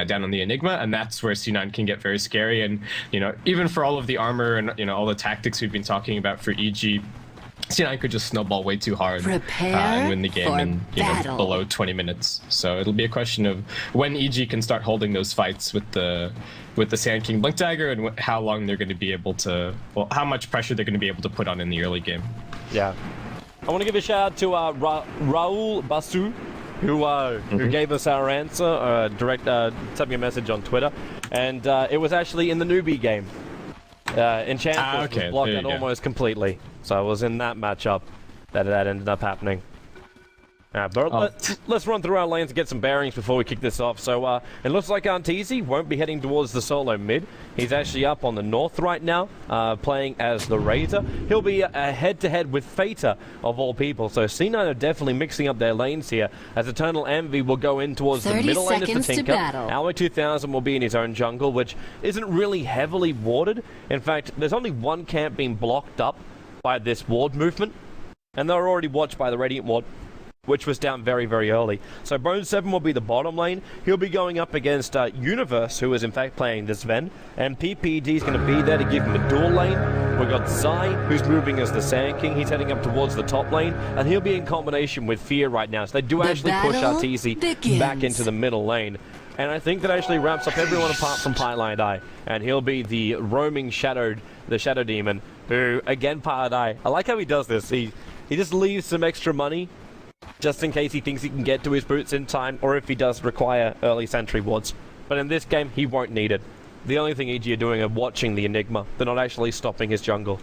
down on the Enigma, and that's where C9 can get very scary. And even for all of the armor and all the tactics we've been talking about for EG, C9 could just snowball way too hard and win the game in below 20 minutes. So it'll be a question of when EG can start holding those fights with the Sand King Blink Dagger, and how long they're going to be able to, how much pressure they're going to be able to put on in the early game. Yeah. I want to give a shout out to Raul Basu, who gave us our answer, sent me a message on Twitter, and it was actually in the newbie game. Enchant was blocked out almost completely, so I was in that matchup that ended up happening. But let's run through our lanes and get some bearings before we kick this off. So it looks like Arteezy won't be heading towards the solo mid. He's actually up on the north right now, playing as the Razor. He'll be head-to-head with Fater, of all people. So C9 are definitely mixing up their lanes here, as Eternal Envy will go in towards the middle lane as the Tinker. Alloy 2000 will be in his own jungle, which isn't really heavily warded. In fact, there's only one camp being blocked up by this ward movement, and they're already watched by the Radiant ward, which was down very, very early. So Bone 7 will be the bottom lane. He'll be going up against Universe, who is in fact playing this Ven. And PPD is going to be there to give him a dual lane. We've got Zai, who's moving as the Sand King. He's heading up towards the top lane. And he'll be in combination with Fear right now. So they do actually push Arteezy back into the middle lane. And I think that actually wraps up everyone apart from Pilot Eye. And he'll be the roaming Shadow Demon, who, again, Pilot Eye, I like how he does this. He just leaves some extra money just in case he thinks he can get to his boots in time, or if he does require early sentry wards. But in this game, he won't need it. The only thing EG are doing is watching the Enigma. They're not actually stopping his jungle.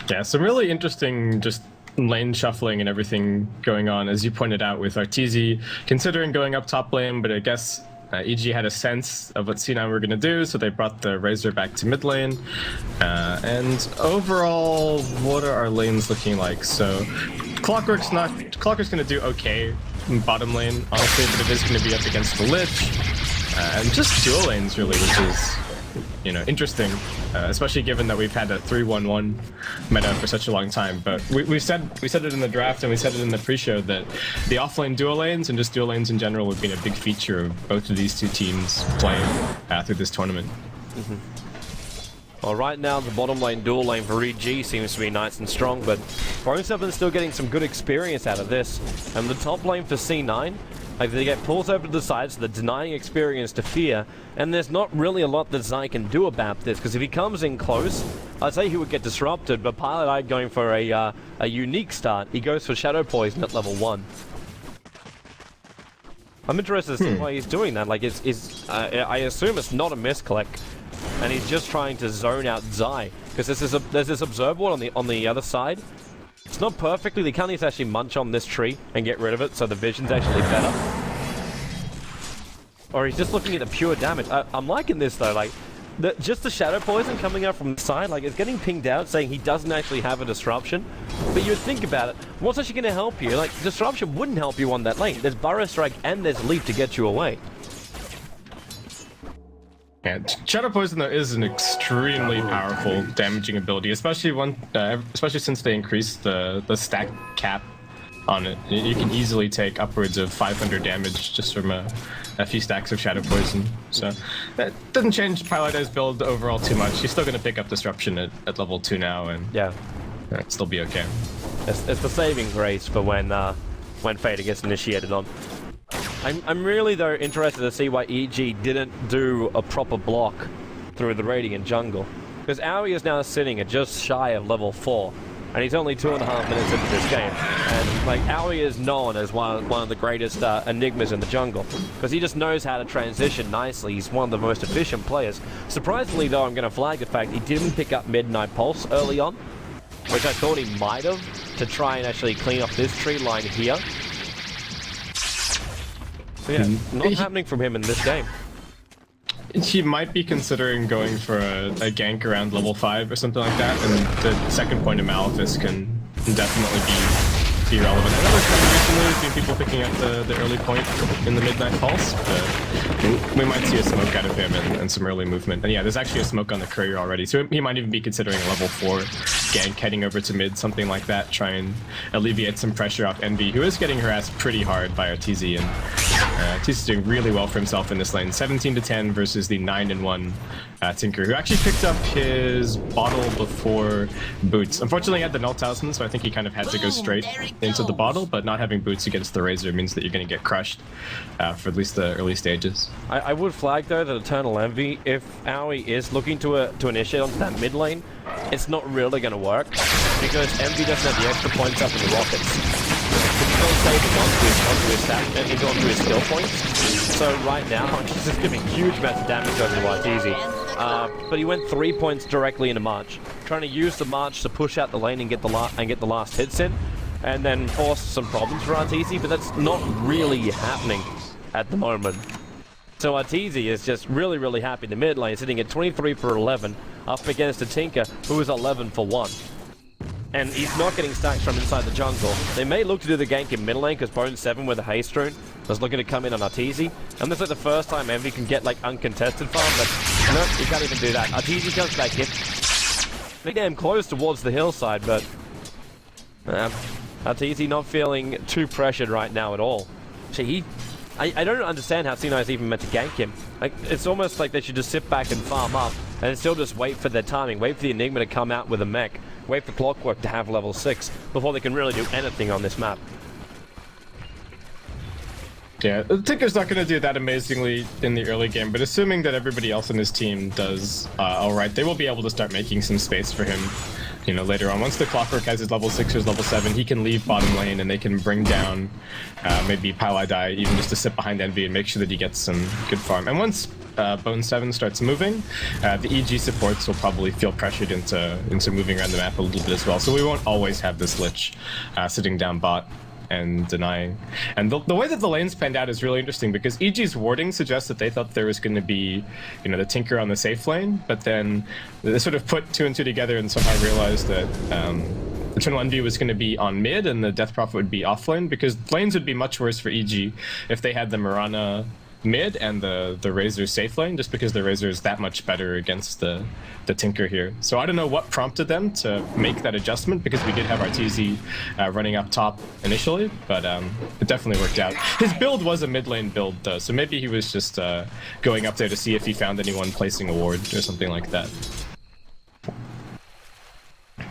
Yeah, some really interesting just lane shuffling and everything going on, as you pointed out, with Arteezy considering going up top lane, but I guess EG had a sense of what C9 were going to do, so they brought the Razor back to mid lane. And overall, what are our lanes looking like? So Clockwork's going to do okay in bottom lane, honestly, but it is going to be up against the Lich. And just dual lanes, really, which is interesting, especially given that we've had a 3-1-1 meta for such a long time. But we said it in the draft, and we said it in the pre-show, that the offlane dual lanes and just dual lanes in general would be a big feature of both of these two teams playing through this tournament. Well, right now the bottom lane dual lane for EG seems to be nice and strong, but Bone 7 is still getting some good experience out of this. And the top lane for C9, they get pulls over to the side, so they're denying experience to Fear, and there's not really a lot that Zai can do about this, because if he comes in close, I'd say he would get disrupted, but Pilot Eye going for a unique start. He goes for Shadow Poison at level 1. I'm interested to see why he's doing that. Like, I assume it's not a misclick, and he's just trying to zone out Zai, because there's this Observe Ward on the other side. It's not perfectly, they can't actually munch on this tree and get rid of it, so the vision's actually better. Or he's just looking at the pure damage. I'm liking this though, like, just the Shadow Poison coming out from the side, like, it's getting pinged out saying he doesn't actually have a disruption. But you would think about it, what's actually going to help you? Like, disruption wouldn't help you on that lane. There's Burrow Strike and there's Leap to get you away. Yeah, Shadow Poison though is an extremely powerful damaging ability, especially since they increased the stack cap on it. You can easily take upwards of 500 damage just from a few stacks of Shadow Poison. So that doesn't change Pilot Eye's build overall too much. He's still going to pick up Disruption at level 2 now, and it'll still be okay. It's the saving grace for when Fader gets initiated on. I'm really, though, interested to see why EG didn't do a proper block through the Radiant jungle. Because Aoi is now sitting at just shy of level 4, and he's only 2.5 minutes into this game. And, like, Aoi is known as one of the greatest enigmas in the jungle, because he just knows how to transition nicely. He's one of the most efficient players. Surprisingly, though, I'm going to flag the fact he didn't pick up Midnight Pulse early on, which I thought he might have, to try and actually clean up this tree line here. So yeah, not happening from him in this game. He might be considering going for a gank around level 5 or something like that, and the second point of Malefice can definitely be relevant. I know there's recently been people picking up the early point in the Midnight Pulse, but we might see a smoke out of him and some early movement. And yeah, there's actually a smoke on the courier already, so he might even be considering a level 4 gank heading over to mid, something like that, try and alleviate some pressure off Envy, who is getting harassed pretty hard by Arteezy, and Arteezy's doing really well for himself in this lane. 17-10 versus the 9-1 Tinker, who actually picked up his bottle before boots. Unfortunately, he had the null talisman, so I think he kind of had to go straight into the bottle, but not having boots against the Razor means that you're going to get crushed for at least the early stages. I would flag, though, that Eternal Envy, if Aoi is looking to initiate onto that mid lane, it's not really going to work, because Envy doesn't have the extra points up in the rockets. He's going to save it onto his stack and he's onto his skill points. So right now, he's just giving huge amounts of damage over to Arteezy. But he went 3 points directly into March, trying to use the March to push out the lane and get the last hits in, and then force some problems for Arteezy, but that's not really happening at the moment. So Arteezy is just really, really happy in the mid lane, sitting at 23 for 11, up against a Tinker who is 11 for 1. And he's not getting stacks from inside the jungle. They may look to do the gank in mid lane because Bone 7 with a haste rune was looking to come in on Arteezy. And this is like the first time Envy can get like uncontested farm, but no, he can't even do that. Arteezy comes back in. They're damn close towards the hillside, but Arteezy not feeling too pressured right now at all. See, I don't understand how C9 is even meant to gank him. Like, it's almost like they should just sit back and farm up and still just wait for their timing, wait for the Enigma to come out with a mech, wait for Clockwork to have level 6 before they can really do anything on this map. Yeah, the Tinker's not going to do that amazingly in the early game, but assuming that everybody else in his team does alright, they will be able to start making some space for him, you know, later on. Once the Clockwork has his level 6 or his level 7, he can leave bottom lane and they can bring down maybe Pylai even just to sit behind Envy and make sure that he gets some good farm. And once Bone 7 starts moving, the EG supports will probably feel pressured into moving around the map a little bit as well. So we won't always have this Lich sitting down bot and denying. And the way that the lanes panned out is really interesting because EG's warding suggests that they thought there was going to be, you know, the Tinker on the safe lane, but then they sort of put 2 and 2 together and somehow realized that Eternal Envy was going to be on mid and the Death Prophet would be off lane, because lanes would be much worse for EG if they had the Mirana mid and the Razor safe lane, just because the Razor is that much better against the Tinker here. So I don't know what prompted them to make that adjustment, because we did have Arteezy running up top initially, but it definitely worked out. His build was a mid lane build though, so maybe he was just going up there to see if he found anyone placing a ward or something like that.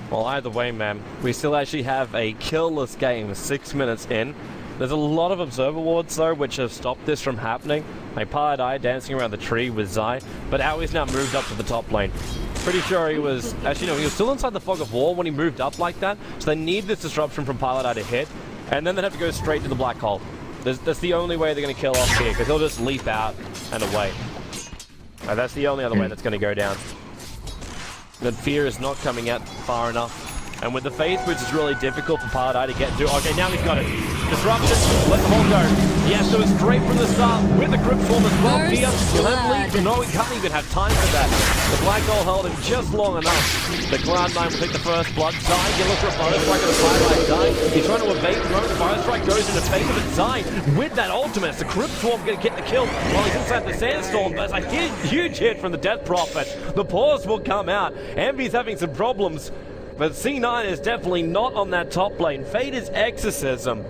Well, either way, man, we still actually have a killless game 6 minutes in. There's a lot of observer wards though which have stopped this from happening. Like Pylai dancing around the tree with Zai, but Aoi's now moved up to the top lane. Pretty sure he was, actually no, he was still inside the fog of war when he moved up like that, so they need this disruption from Pylai to hit, and then they'd have to go straight to the black hole. That's the only way they're going to kill off here, because he'll just leap out and away. And that's the only other way that's going to go down. The fear is not coming out far enough. And with the Faith Boots, it's really difficult for Pylai to get into. Okay, now he's got it. Disruption. Let the ball go. Yes, so it's straight from the start with the Crypt Swarm as well here. He'll have lead. No, he can't even have time for that. The Black Hole held him just long enough. The Cloud9 will take the first blood. Zai, you look for a Fire Strike on the Pylai Zai. He's trying to evade the moment. Fire Strike goes into face of it. Zai, with that ultimate, it's the Crypt Swarm going to get the kill while he's inside the Sandstorm. But it's a huge hit from the Death Prophet. The pause will come out. Envy's having some problems. But C9 is definitely not on that top lane. Fade's Exorcism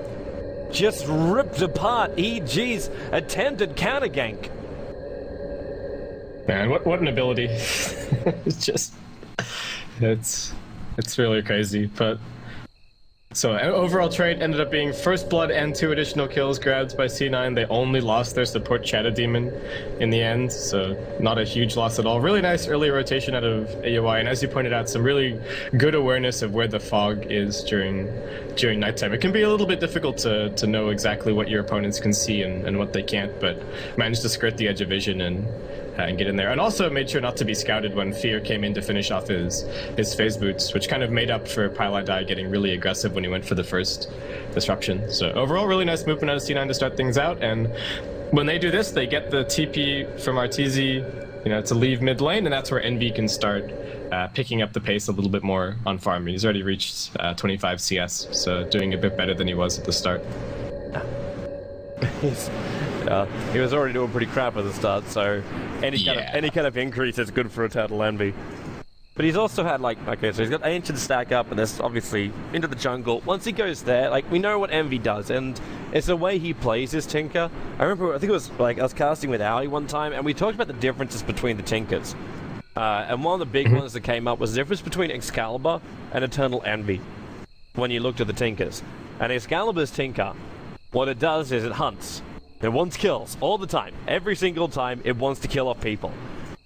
just ripped apart EG's attempted counter gank. Man, what an ability. It's just, it's really crazy. But so overall trade ended up being first blood and 2 additional kills grabbed by C9. They only lost their support Shadow Demon in the end, so not a huge loss at all. Really nice early rotation out of AOI, and as you pointed out, some really good awareness of where the fog is during nighttime. It can be a little bit difficult to know exactly what your opponents can see and what they can't, but managed to skirt the edge of vision and get in there. And also made sure not to be scouted when Fear came in to finish off his phase boots, which kind of made up for Pylai getting really aggressive when he went for the first disruption. So overall, really nice movement out of C9 to start things out. And when they do this, they get the TP from Arteezy, you know, to leave mid lane, and that's where Envy can start picking up the pace a little bit more on farm. He's already reached 25 CS, so doing a bit better than he was at the start. He was already doing pretty crap at the start, so any kind of increase is good for Eternal Envy. But he's also had like, okay, so he's got Ancient stack up, and there's obviously into the jungle. Once he goes there, like, we know what Envy does, and it's the way he plays his Tinker. I remember, I think it was like I was casting with Ali one time, and we talked about the differences between the Tinkers. And one of the big ones that came up was the difference between Excalibur and Eternal Envy when you looked at the Tinkers. And Excalibur's Tinker, what it does is it hunts. It wants kills all the time. Every single time it wants to kill off people.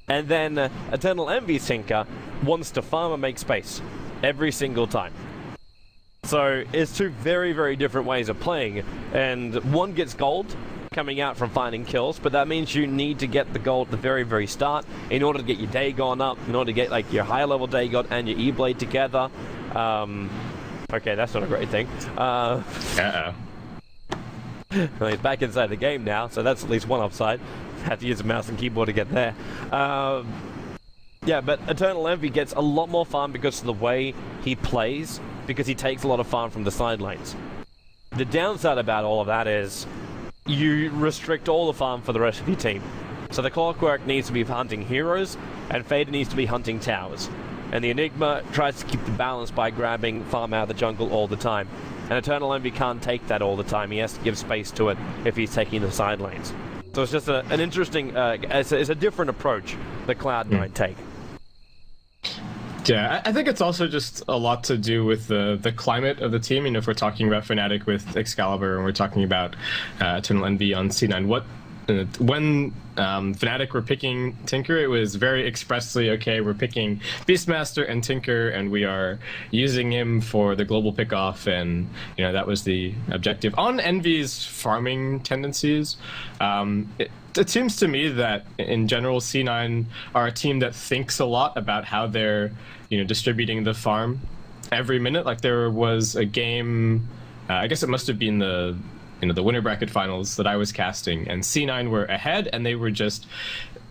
And then Eternal Envy's Tinker wants to farm and make space every single time. So it's two very, very different ways of playing. And one gets gold coming out from finding kills, but that means you need to get the gold at the very, very start in order to get your Dagon up, in order to get like your higher level Dagon and your E-Blade together. Okay, that's not a great thing. Well, he's back inside the game now, so that's at least one upside. Have to use a mouse and keyboard to get there. Yeah, but Eternal Envy gets a lot more farm because of the way he plays, because he takes a lot of farm from the side lanes. The downside about all of that is you restrict all the farm for the rest of your team. So the Clockwork needs to be hunting heroes, and Fader needs to be hunting towers. And the Enigma tries to keep the balance by grabbing farm out of the jungle all the time. And Eternal Envy can't take that all the time. He has to give space to it if he's taking the side lanes. So it's just an interesting, it's a different approach that Cloud9 take. Yeah, I think it's also just a lot to do with the climate of the team. You know, if we're talking about Fnatic with Excalibur and we're talking about Eternal Envy on C9, when Fnatic were picking Tinker, it was very expressly, okay, we're picking Beastmaster and Tinker, and we are using him for the global pickoff, and, you know, that was the objective. On Envy's farming tendencies, it seems to me that, in general, C9 are a team that thinks a lot about how they're, you know, distributing the farm every minute. Like, there was a game, I guess it must have been the winner bracket finals that I was casting, and C9 were ahead, and they were just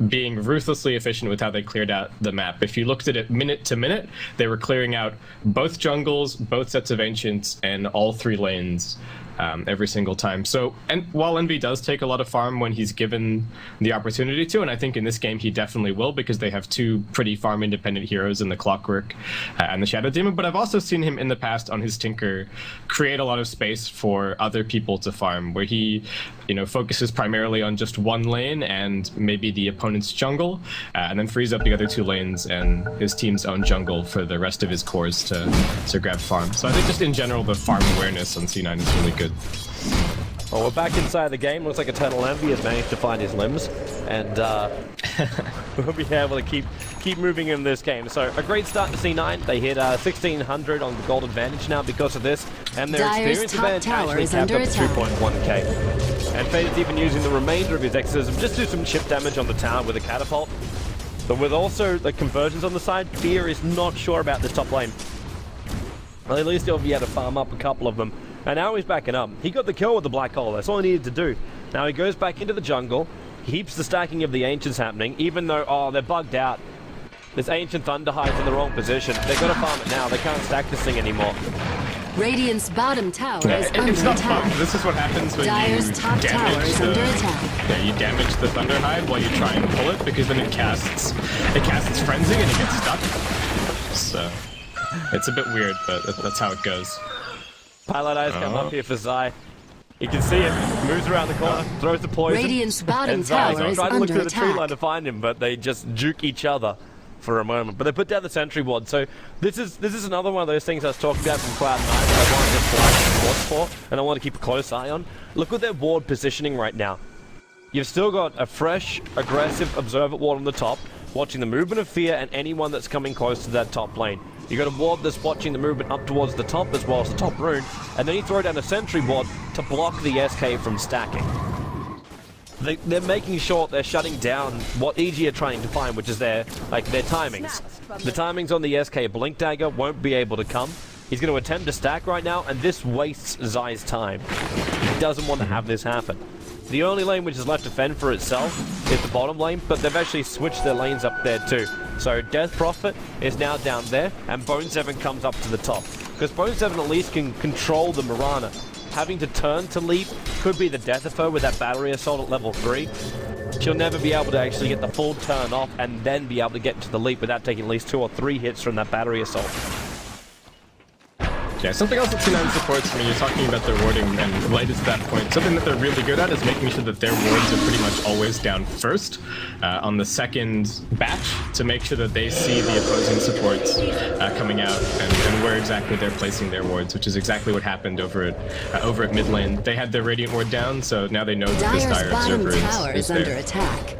being ruthlessly efficient with how they cleared out the map. If you looked at it minute to minute, they were clearing out both jungles, both sets of ancients, and all three lanes every single time. So, and while Envy does take a lot of farm when he's given the opportunity to, and I think in this game he definitely will, because they have two pretty farm independent heroes in the Clockwork and the Shadow Demon, but I've also seen him in the past on his Tinker create a lot of space for other people to farm, where he, you know, focuses primarily on just one lane and maybe the opponent's jungle, and then frees up the other two lanes and his team's own jungle for the rest of his cores to grab farm. So I think just in general the farm awareness on C9 is really good. Well, we're back inside the game. Looks like Eternal Envy has managed to find his limbs, and we'll be able to keep moving in this game. So a great start to C9. They hit 1600 on the gold advantage now because of this, and their experience advantage actually capped up to 2.1k. And Fade's even using the remainder of his exorcism just to do some chip damage on the tower with a catapult. But with also the conversions on the side, Fear is not sure about this top lane. Well, at least he'll be able to farm up a couple of them. And now he's backing up. He got the kill with the Black Hole. That's all he needed to do. Now he goes back into the jungle. He keeps the stacking of the Ancients happening, even though, oh, they're bugged out. This Ancient Thunder hides in the wrong position. They've got to farm it now. They can't stack this thing anymore. Radiant's bottom tower is under It's not attack. bugged. This is what happens when Dyer's you top tower damage is under attack. Yeah, you damage the Thunderhide while you try and pull it, because then it casts Frenzy and it gets stuck. So it's a bit weird, but that's how it goes. Pilot Eyes come up here for Zai. You can see it. Moves around the corner, throws the poison. Radiant's bottom and Zai tower is trying to look under through the tree attack. line to find him, but they just juke each other for a moment. But they put down the sentry ward. So this is another one of those things I was talking about from Cloud9 that I want to just fly wards for, and I want to keep a close eye on. Look at their ward positioning right now. You've still got a fresh, aggressive observer ward on the top, watching the movement of Fear and anyone that's coming close to that top lane. You got a ward that's watching the movement up towards the top as well as the top rune, and then you throw down a sentry ward to block the SK from stacking. They're making sure they're shutting down what EG are trying to find, which is their timings. The timings on the SK Blink Dagger won't be able to come. He's going to attempt to stack right now, and this wastes Zai's time. He doesn't want to have this happen. The only lane which is left to fend for itself is the bottom lane, but they've actually switched their lanes up there too. So Death Prophet is now down there, and Bone 7 comes up to the top. Because Bone 7 at least can control the Mirana. Having to turn to leap could be the death of her with that battery assault at level 3. she'll never be able to actually get the full turn off and then be able to get to the leap without taking at least 2 or 3 hits from that battery assault. Yeah, something else that C9 supports when you're talking about their warding and related to that point, something that they're really good at is making sure that their wards are pretty much always down first on the second batch to make sure that they see the opposing supports coming out and where exactly they're placing their wards, which is exactly what happened over at mid lane. They had their Radiant ward down, so now they know that this Dire's Dire bottom Observer tower is is under there. attack.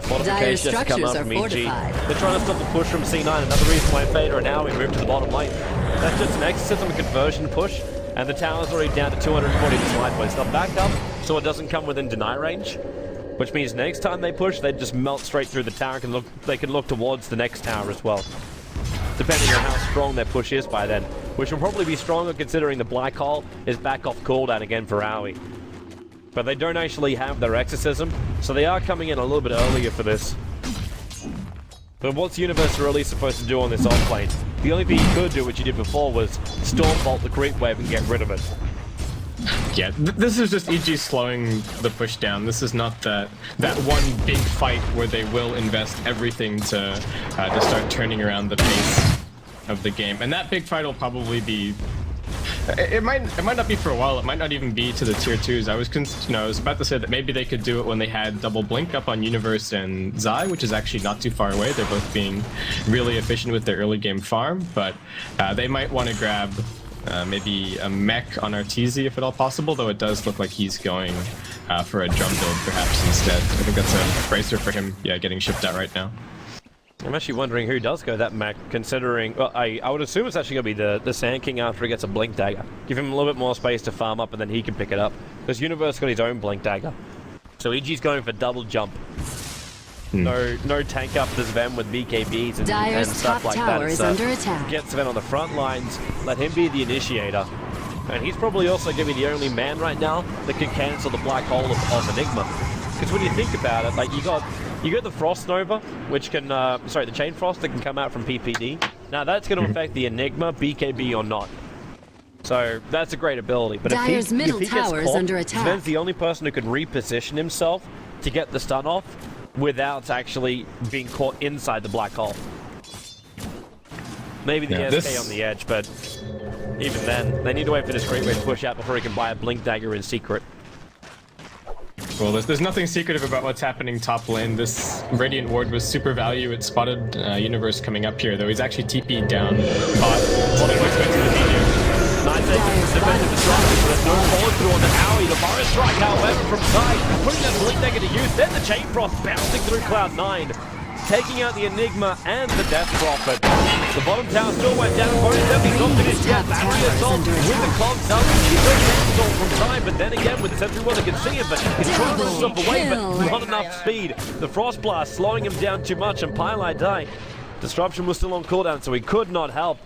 Fortification has come up from EG. fortified. They're trying to stop the push from C9. Another reason why Fader and Howie moved to the bottom lane. That's just an exorcism conversion push, and the tower's already down to 240 to slide points. They'll back up so it doesn't come within deny range, which means next time they push, they just melt straight through the tower and they can look towards the next tower as well. Depending on how strong their push is by then, which will probably be stronger considering the Black Hole is back off cooldown again for Howie. But they don't actually have their exorcism, so they are coming in a little bit earlier for this. But what's Universe really supposed to do on this offlane? The only thing he could do, which he did before, was Storm Bolt the creep wave and get rid of it. Yeah, this is just EG slowing the push down. This is not that one big fight where they will invest everything to start turning around the pace of the game. And that big fight will probably be... It might not be for a while. It might not even be to the tier 2s. I was about to say that maybe they could do it when they had double blink up on Universe and Zai, which is actually not too far away. They're both being really efficient with their early game farm, but they might want to grab maybe a mech on Arteezy if at all possible, though it does look like he's going for a drum build perhaps instead. I think that's a bracer for him, yeah, getting shipped out right now. I'm actually wondering who does go that mech, considering... Well, I would assume it's actually going to be the Sand King after he gets a Blink Dagger. Give him a little bit more space to farm up and then he can pick it up. Because Universe got his own Blink Dagger. So EG's going for double jump. No tank up to Sven with BKBs and stuff like that. Is under attack. Get Sven on the front lines, let him be the initiator. And he's probably also going to be the only man right now that can cancel the Black Hole of Enigma. Because when you think about it, like you got the Frost Nova, which can, the Chain Frost that can come out from PPD. Now that's going to affect the Enigma, BKB or not. So that's a great ability. But Dire's middle if he tower gets is caught, under attack. Sven's the only person who can reposition himself to get the stun off without actually being caught inside the Black Hole. Maybe the SK on the edge, but even then, they need to wait for this Great Wave to push out before he can buy a Blink Dagger in secret. Well, there's nothing secretive about what's happening top lane. This Radiant Ward was super value. It spotted Universe coming up here, though he's actually TP'd down bot. Nice defensive destruction, but there's no follow through on the Howie. The Morris strike, however, from side, putting that Blink Dagger to use. Then the Chain Frost bouncing through Cloud9, taking out the Enigma and the Death Prophet. The bottom tower still went down. He's not finished yet. Battery assault with the clogs up. He's got assault from time, but then again with everyone that can see him, but he's trying to stop away, but not enough speed. The Frost Blast slowing him down too much, and Pylite die. Disruption was still on cooldown, so he could not help.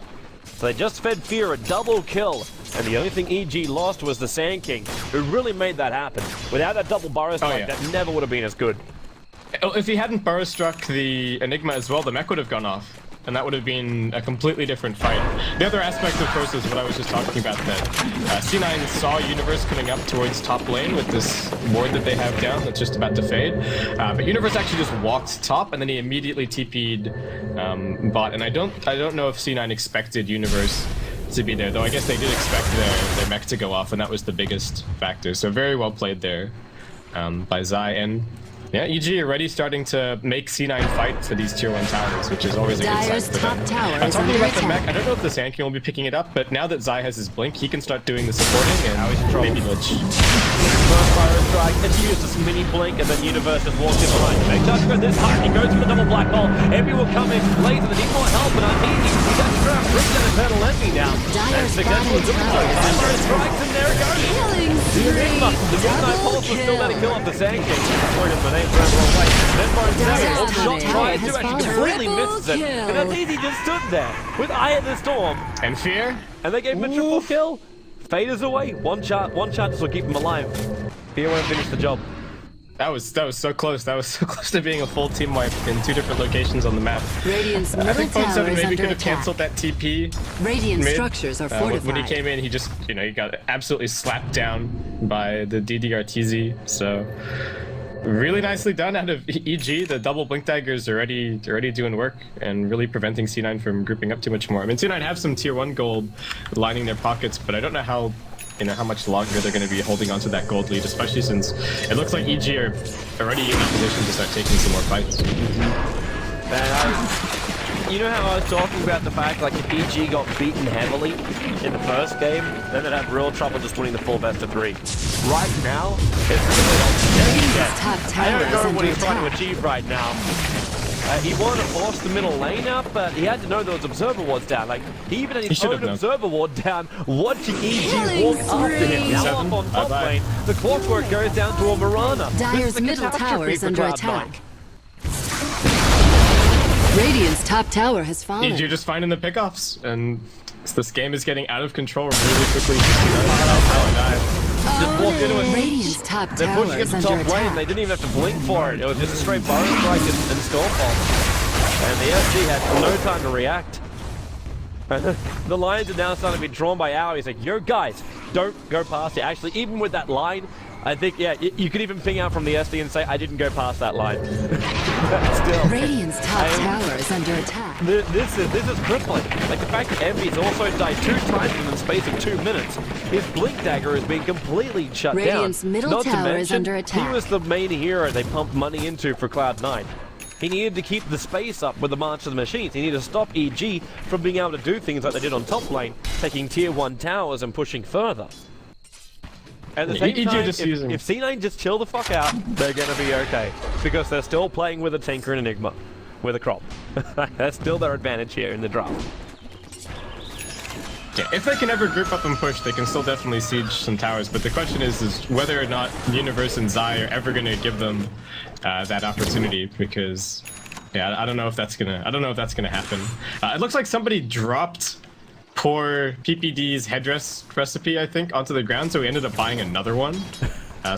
So they just fed Fear a double kill, and the only thing EG lost was the Sand King, who really made that happen. Without that double burrow strike, that never would have been as good. If he hadn't burrow struck the Enigma as well, the mech would have gone off, and that would have been a completely different fight. The other aspect, of course, is what I was just talking about, that C9 saw Universe coming up towards top lane with this ward that they have down that's just about to fade. But Universe actually just walked top, and then he immediately TP'd bot. And I don't know if C9 expected Universe to be there, though I guess they did expect their mech to go off, and that was the biggest factor. So very well played there by Zai. And yeah, EG already starting to make C9 fight for these tier 1 towers, which is always a good sign for them. Talking about the mech, I don't know if the Sand King will be picking it up, but now that Zai has his blink, he can start doing the supporting and maybe Lich. First fire strike, and he uses a mini blink, and then Universe just walks in behind to make touch for this time. He goes for the double Black Hole. Envy will come in, later, they need more help, but Arteezy, he's actually trying to bring down Eternal Envy now. And successful doing so. Fire strikes, and there it goes. The Enigma, the Midnight Pulse was still there to kill off the Sand King. Sorry, my name's around the wrong way. Then Baron shot tries to actually completely misses it. And Arteezy just stood there with Eye of the Storm. And Fear? And they gave him a triple kill. Faders away. One chance will keep him alive. Fear won't finish the job. That was so close. That was so close to being a full team wipe in 2 different locations on the map. Radiant's I think middle tower is maybe under could have attack. canceled that TP. Radiant mid. structures are fortified. When he came in, he just, he got absolutely slapped down by the DD Arteezy. So Really nicely done out of EG. The double blink daggers are already doing work and really preventing C9 from grouping up too much more. I mean, C9 have some tier 1 gold lining their pockets, but I don't know how much longer they're going to be holding on to that gold lead, especially since it looks like EG are already in a position to start taking some more fights. Man, you know how I was talking about the fact like if EG got beaten heavily in the first game, then they'd have real trouble just winning the full best of 3. Right now, it's I don't know what he's trying to achieve right now. He wanted to force the middle lane up, but he had to know those observer wards down. Like, he even had his own observer ward down, watching EG walk after him. Now up on top lane, the clockwork goes down to a Mirana. Dire's middle tower is under attack. Radiant's top tower has fallen. EG just finding the pickoffs, and this game is getting out of control really quickly. Just walked into it. Radiant's top They're tower pushing it is to under top lane. attack. They didn't even have to blink for it. It was just a straight burrow strike and Stormfall. And the SG had no time to react. And the lines are now starting to be drawn by Owie. He's like, yo guys, don't go past it. Actually, even with that line, I think, yeah, you could even ping out from the SD and say, I didn't go past that line. Still. Radiant's top tower is under attack. This is crippling. Like the fact that Envy's also died 2 times in the space of 2 minutes. His blink dagger has been completely shut Radiant's down. middle Not tower to mention, is under attack. He was the main hero they pumped money into for Cloud9. He needed to keep the space up with the March of the Machines. He needed to stop EG from being able to do things like they did on top lane, taking tier 1 towers and pushing further. At the same time, if C9 just chill the fuck out, they're gonna be okay. Because they're still playing with a Tinker and Enigma. With a Crop. That's still their advantage here in the draft. Yeah, if they can ever group up and push, they can still definitely siege some towers, but the question is whether or not Universe and Zai are ever gonna give them that opportunity, because yeah, I don't know if that's gonna happen. It looks like somebody dropped poor PPD's headdress recipe, I think, onto the ground, so we ended up buying another one.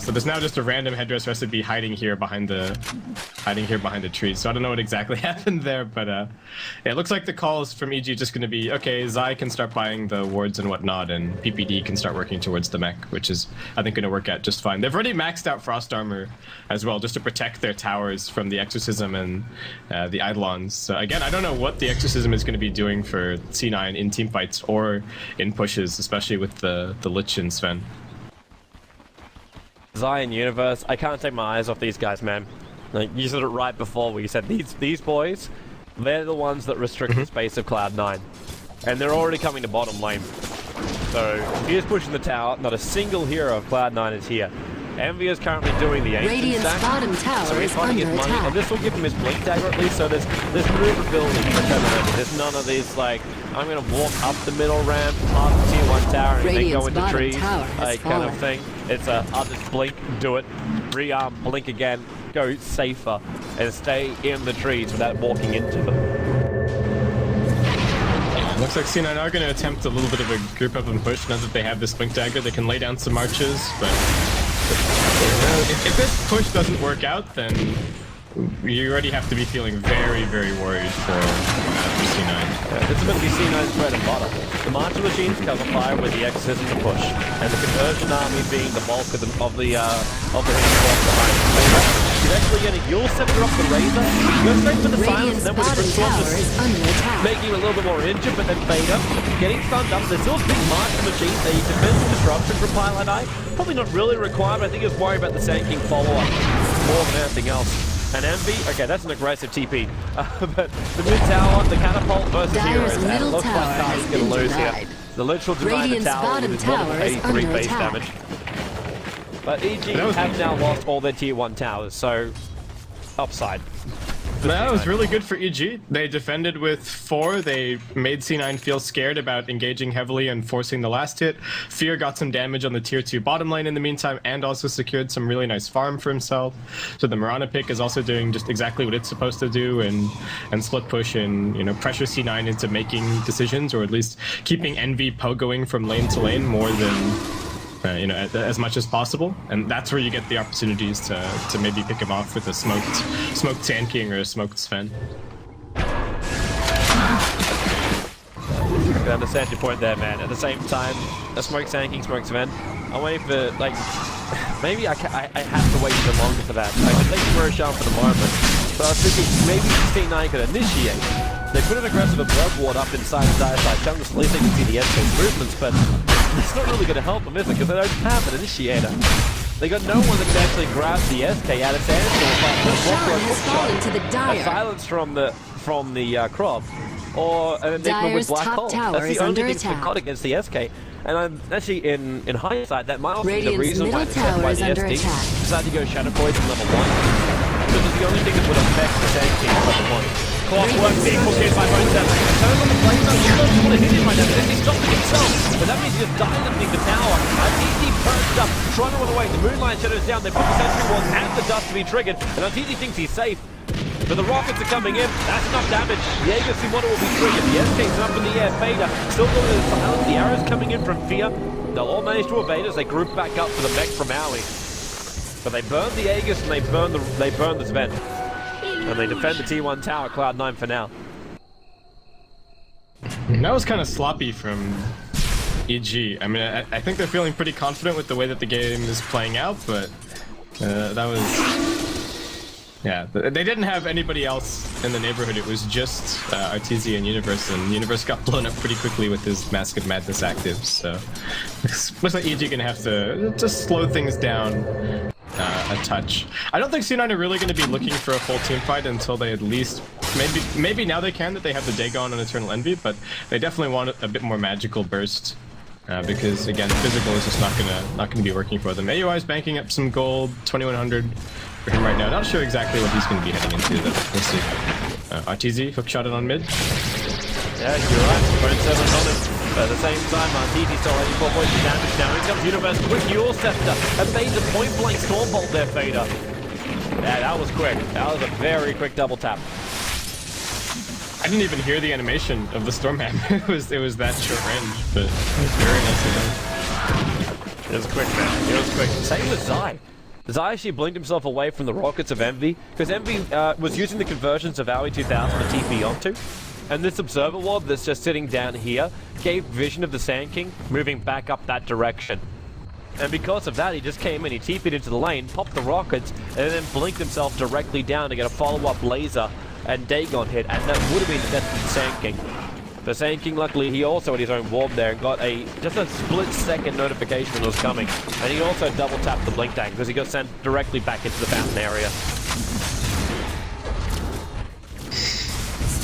So there's now just a random headdress recipe hiding here behind the trees. So I don't know what exactly happened there, but yeah, it looks like the call is from EG just going to be, okay, Zai can start buying the wards and whatnot, and PPD can start working towards the mech, which is, I think, going to work out just fine. They've already maxed out Frost Armor as well, just to protect their towers from the Exorcism and the Eidolons. So again, I don't know what the Exorcism is going to be doing for C9 in teamfights or in pushes, especially with the Lich and Sven. Zion Universe, I can't take my eyes off these guys, man. Like, you said it right before where you said these boys, they're the ones that restrict the space of Cloud9. And they're already coming to bottom lane. So, he is pushing the tower, not a single hero of Cloud9 is here. Envy is currently doing the ancient Radiant's stack, bottom tower so he's is finding his under money. attack. And this will give him his blink dagger at least, so there's maneuverability for Kevin. There's none of these, like, I'm gonna walk up the middle ramp, past the tier 1 tower, and Radiant's then go into bottom trees, tower has like, kind of fallen. thing. It's I'll just blink, do it, rearm, blink again, go safer, and stay in the trees without walking into them. Looks like C9 are going to attempt a little bit of a group up and push. Now that they have this blink dagger, they can lay down some arches, but if this push doesn't work out, then you already have to be feeling very, very worried for C9. This is going to be C9's bread and butter. The March of the Machines cover fire with the Exorcism to push, and the Conversion Army being the bulk of the Esports behind. He's actually getting Yule Scepter off the Razor, go straight for the silence, and then with the Radiant's bottom tower Responses, is under attack. making him a little bit more injured, but then Vader getting stunned up. There's still a big March of the Machines, a defensive disruption from Pilot Eye. Probably not really required, but I think he was worried about the Sand King follow-up more than anything else. And Envy, okay, that's an aggressive TP. But the mid tower, the catapult versus Dire's heroes, and it middle looks tower like has Dar's going been to lose denied. here. The Lich will deny the Radiant's tower bottom with tower is 83 under base attack. damage. But EG have now lost all their tier 1 towers, so upside. That was really good for EG. They defended with 4. They made C9 feel scared about engaging heavily and forcing the last hit. Fear got some damage on the tier 2 bottom lane in the meantime, and also secured some really nice farm for himself. So the Mirana pick is also doing just exactly what it's supposed to do, and split push and, you know, pressure C9 into making decisions, or at least keeping Envy pogoing from lane to lane more than you know, as much as possible, and that's where you get the opportunities to maybe pick him off with a smoked Sand King or a smoked Sven. I can understand your point there, man. At the same time, a smoked Sand King, smoked Sven. I'm waiting for, like, maybe I have to wait even longer for that. I can take Murashan for the moment, but I was thinking maybe C9 could initiate. They put an aggressive observe ward up inside the dire side jungle, so at least they can see the SK's movements, but it's not really going to help them, is it? Because they don't have an initiator. They got no one that can actually grab the SK out of Sandstorm. Sharon has fallen to the A Dire. silence from the crop, or an enigma with Dire's black top hole. tower That's is the only under thing they've attack. got against the SK. And I'm actually, in hindsight, that might also be the Radiant's reason why middle the set tower by is the under SD attack. decided to go Shadow Poison level 1. Because it's the only thing that would affect the tank team at level 1. Clockwork being pushed in by Bonesep. Turns on the flame zone. He doesn't want to hit him right now. He's stopping himself. But that means he's just dynamiting the tower. RTZ perched up, trying to run away. The Moonlight shadows down. They put the sentry walls and the dust to be triggered. And RTZ thinks he's safe. But the rockets are coming in. That's enough damage. The Aegis Simono will be triggered. The SK's up in the air. Fader still going to silence. The arrows coming in from Fear. They'll all manage to evade as they group back up for the mech from Maui. But they burn the Aegis and they burn the Sven. And they defend the T1 tower, Cloud9 for now. That was kind of sloppy from EG. I mean, I think they're feeling pretty confident with the way that the game is playing out, but that was... Yeah, they didn't have anybody else in the neighborhood. It was just RTZ and Universe got blown up pretty quickly with his Mask of Madness active, so... Looks like EG gonna have to just slow things down a touch. I don't think C9 are really going to be looking for a full team fight until they at least... Maybe now they can, that they have the Dagon and Eternal Envy, but they definitely want a bit more magical burst. Because again, physical is just not gonna be working for them. AUI is banking up some gold, 2100 for him right now. Not sure exactly what he's gonna be heading into though. We'll see. RTZ hookshot it on mid. Yeah, you're right. Burn 7 on him. But at the same time, RTZ still 84 points of damage now. Here comes Universe with your scepter. And made the point blank storm bolt there, Fader. Yeah, that was quick. That was a very quick double tap. I didn't even hear the animation of the Stormhand. it was that short range, but it was very nicely done. It was quick, man. It was quick. Same with Zai. Zai actually blinked himself away from the rockets of Envy, because Envy was using the conversions of Aoi 2000 to TP onto. And this Observer Ward that's just sitting down here gave vision of the Sand King moving back up that direction. And because of that, he just came in, he TP'd into the lane, popped the rockets, and then blinked himself directly down to get a follow-up laser and Dagon hit, and that would have been the death of the Sand King. The Sand King, luckily, he also had his own warp there and got just a split-second notification that it was coming. And he also double-tapped the blink tank because he got sent directly back into the fountain area.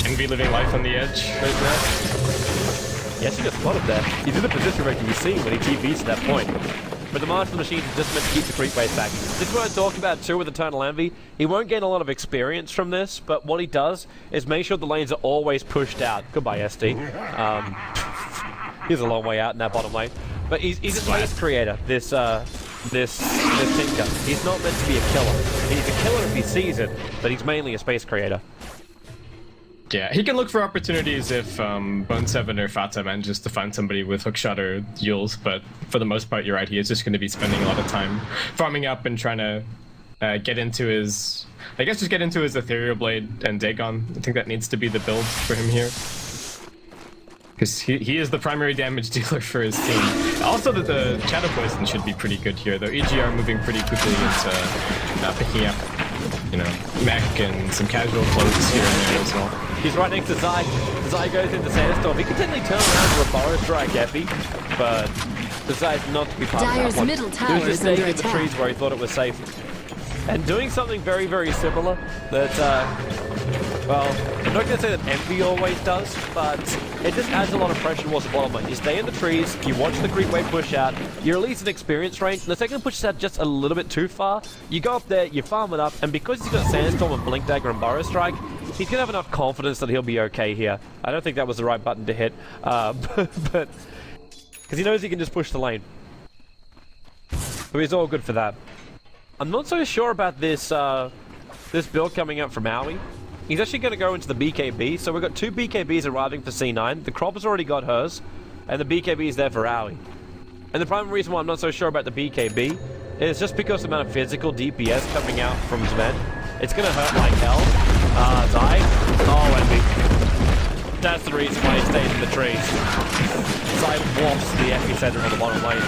Envy living life on the edge right now. Yes, he just spotted there. He's in the position where he can be seen when he TPs to that point. But the Martial Machine is just meant to keep the creep base back. This is what I talked about too with Eternal Envy. He won't gain a lot of experience from this, but what he does is make sure the lanes are always pushed out. Goodbye, SD. He's a long way out in that bottom lane. But he's a space creator, this Tinker. He's not meant to be a killer. He's a killer if he sees it, but he's mainly a space creator. Yeah, he can look for opportunities if Bone7 or Fata manages to find somebody with hookshot or Yules, but for the most part, you're right, he is just going to be spending a lot of time farming up and trying to get into his... I guess just get into his Ethereal Blade and Dagon. I think that needs to be the build for him here. Because he is the primary damage dealer for his team. Also, the Shadow Poison should be pretty good here, though. EGR moving pretty quickly into picking up, you know, mech and some casual floats here and there as well. He's right next to Zai. Zai goes into Sandstorm. He could technically turn around for a Burrow Strike Epi, but Zai's not to be part Dire's of that one. middle He tower was just is staying under in the attack. trees where he thought it was safe. And doing something very, very similar that, well, I'm not going to say that Envy always does, but it just adds a lot of pressure towards the bottom lane. You stay in the trees, you watch the creep wave push out, you release an experience range, and the second it pushes out just a little bit too far, you go up there, you farm it up, and because he's got Sandstorm and Blink Dagger and Burrow Strike, he's going to have enough confidence that he'll be okay here. I don't think that was the right button to hit, but because he knows he can just push the lane. So he's all good for that. I'm not so sure about this this build coming up from Maui. He's actually going to go into the BKB, so we've got two BKBs arriving for C9. The Crop has already got hers, and the BKB is there for Aoi. And the primary reason why I'm not so sure about the BKB is just because of the amount of physical DPS coming out from Zven. It's going to hurt like hell. Zai. Oh, Envy. That's the reason why he stays in the trees. Zai warps the epicenter on the bottom lane.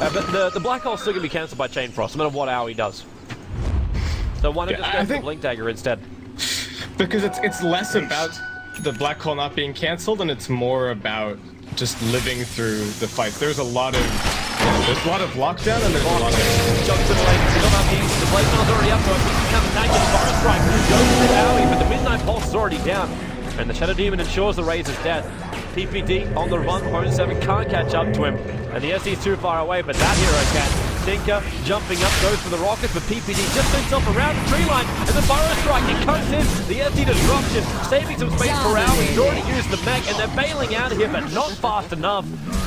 But the black hole's still going to be cancelled by Chain Frost, no matter what AoE does. So why not just go for the Blink Dagger instead? Because it's less about the black hole not being cancelled, and it's more about just living through the fight. There's a lot of lockdown, and there's a lot of... Jumps to the lane, he's on the Blade Mail's already up, so he can come back to the Fire Strike. Goes through AoE, but the Midnight Pulse is already down. And the Shadow Demon ensures the Razor's death. PPD on the run, Bone 7 can't catch up to him. And the SD's too far away, but that hero can. Tinker jumping up, goes for the rockets, but PPD just moves up around the tree line, and the Fire Strike, it comes in, the SD disruption, saving some space for AoE. He's already used the mech, and they're bailing out of here, but not fast enough.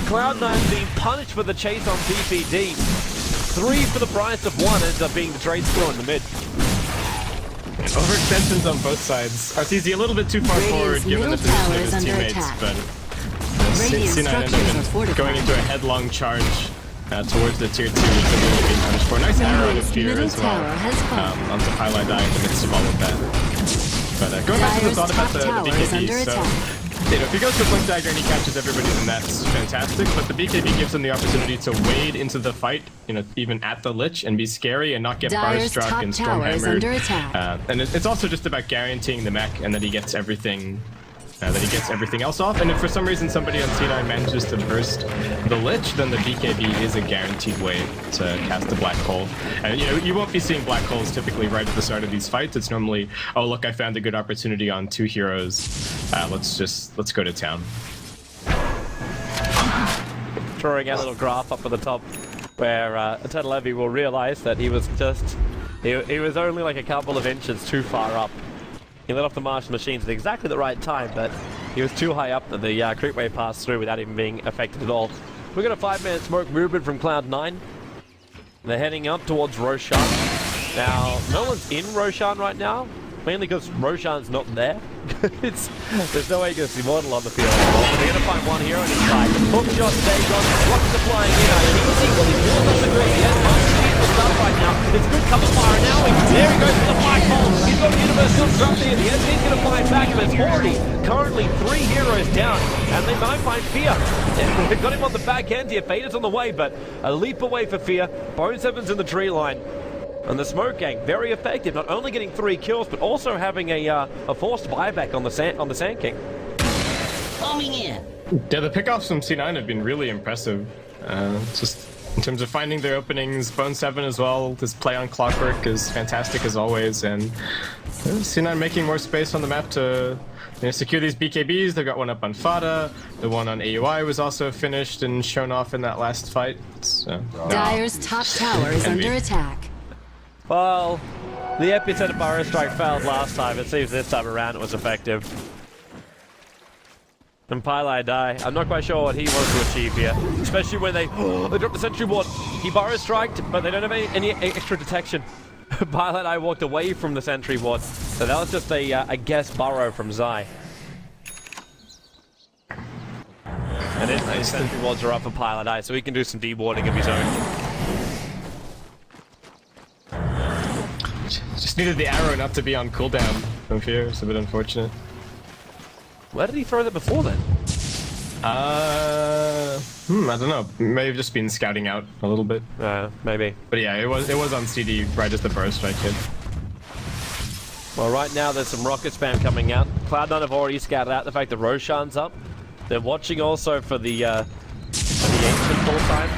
Cloud9 being punished for the chase on PPD. 3 for the price of 1 ends up being the trade score in the mid. Overextensions on both sides. RTZ a little bit too far forward given the position of his teammates, but C9 ended up going into a headlong charge towards the tier 2, which they're really being punished for. Nice arrow out of fear as well onto Pylai die in the midst of all of that. But going back to the thought about the BKB, so if he goes for Blink Dagger and he catches everybody, then that's fantastic, but the BKB gives him the opportunity to wade into the fight, even at the Lich, and be scary and not get bar struck and stormhammered. And it's also just about guaranteeing the mech and that he gets everything else off. And if for some reason somebody on C9 manages to burst the Lich, then the BKB is a guaranteed way to cast the Black Hole. And you won't be seeing Black Holes typically right at the start of these fights. It's normally, oh look, I found a good opportunity on 2 heroes. Let's go to town. Drawing a little graph up at the top where Ted Levy will realize that he was only like a couple of inches too far up. He let off the Martian machines at exactly the right time, but he was too high up that the creep wave passed through without even being affected at all. We got a 5-man smoke movement from Cloud9. They're heading up towards Roshan. Now, no one's in Roshan right now, mainly because Roshan's not there. There's no way you're going to see Mortal on the field anymore, but they're going to find one hero in his side. Hook shot, stays on, rockets are flying in. Easy, well, he's more than the grid. He has much beautiful stuff right now. It's good cover fire now. There he goes to the black hole. He's got a universal drop there. The SD's going to find back, and it's already currently 3 heroes down, and they might find Fear. They've got him on the back end here. Fade is on the way, but a leap away for Fear. Bone 7's in the tree line. And the Smoke Gang, very effective, not only getting 3 kills, but also having a forced buyback on the Sand King. Coming in. Yeah, the pickoffs from C9 have been really impressive. Just in terms of finding their openings, Bone 7 as well, his play on Clockwork is fantastic as always, and C9 making more space on the map to secure these BKBs. They've got one up on Fada, the one on AUI was also finished and shown off in that last fight. So, Dire's top tower is under attack. Well, the epicenter Burrow Strike failed last time. It seems this time around it was effective. And Pylai die. I'm not quite sure what he wants to achieve here. Especially when they dropped the sentry ward. He Burrow Striked, but they don't have any extra detection. Pylai walked away from the sentry ward. So that was just a guess burrow from Zai. And his sentry wards are up for Pylai, so he can do some dewarding of his own. Just needed the arrow not to be on cooldown from Fear. It's a bit unfortunate. Where did he throw that before then? I don't know. May have just been scouting out a little bit. Maybe. But yeah, it was on CD right as the burst strike hit. Well, right now there's some rocket spam coming out. Cloud9 have already scouted out the fact that Roshan's up. They're watching also for the ancient full time,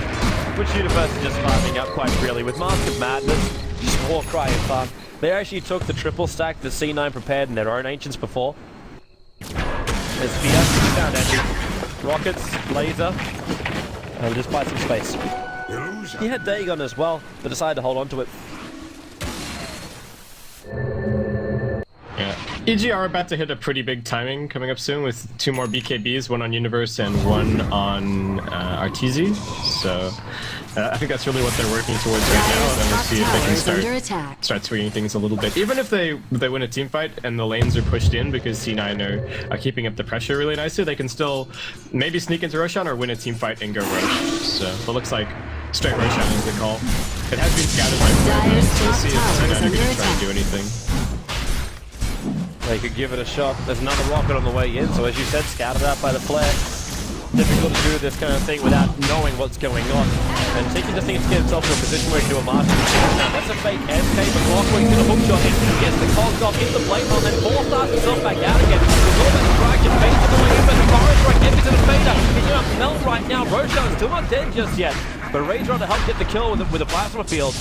which Universe is just farming up quite freely with Mask of Madness. Just Warcry and farm. They actually took the triple stack that C9 prepared in their own ancients before. There's Fear, found Andrew. Rockets, laser, and just buy some space. He had Dagon as well, but decided to hold on to it. Yeah. EG are about to hit a pretty big timing coming up soon with 2 more BKBs, one on Universe and one on RTZ. So I think that's really what they're working towards right now, and then we'll see if they can start swinging things a little bit. Even if they win a team fight and the lanes are pushed in because C9 are keeping up the pressure really nicely, they can still maybe sneak into Roshan or win a team fight and go Rosh. So it looks like straight Roshan is the call. It has been scouted by Flare, so we'll see if C9 are going to try and do anything. They could give it a shot. There's another rocket on the way in, so as you said, scouted out by the Flare. Difficult to do this kind of thing without knowing what's going on. And Tiki just needs to get himself in a position where he can do a master. Now, that's a fake SK, but Clockwork's gonna hook shot him. Gets the cogs off, hits the blade bomb, then 4 stars himself back out again. There's all that strike, and Fade's in the way in, but the Forest Strike gets into the Fader. He's gonna melt right now. Roshan's still not dead just yet. But Rage Rod to help get the kill with a plasma field.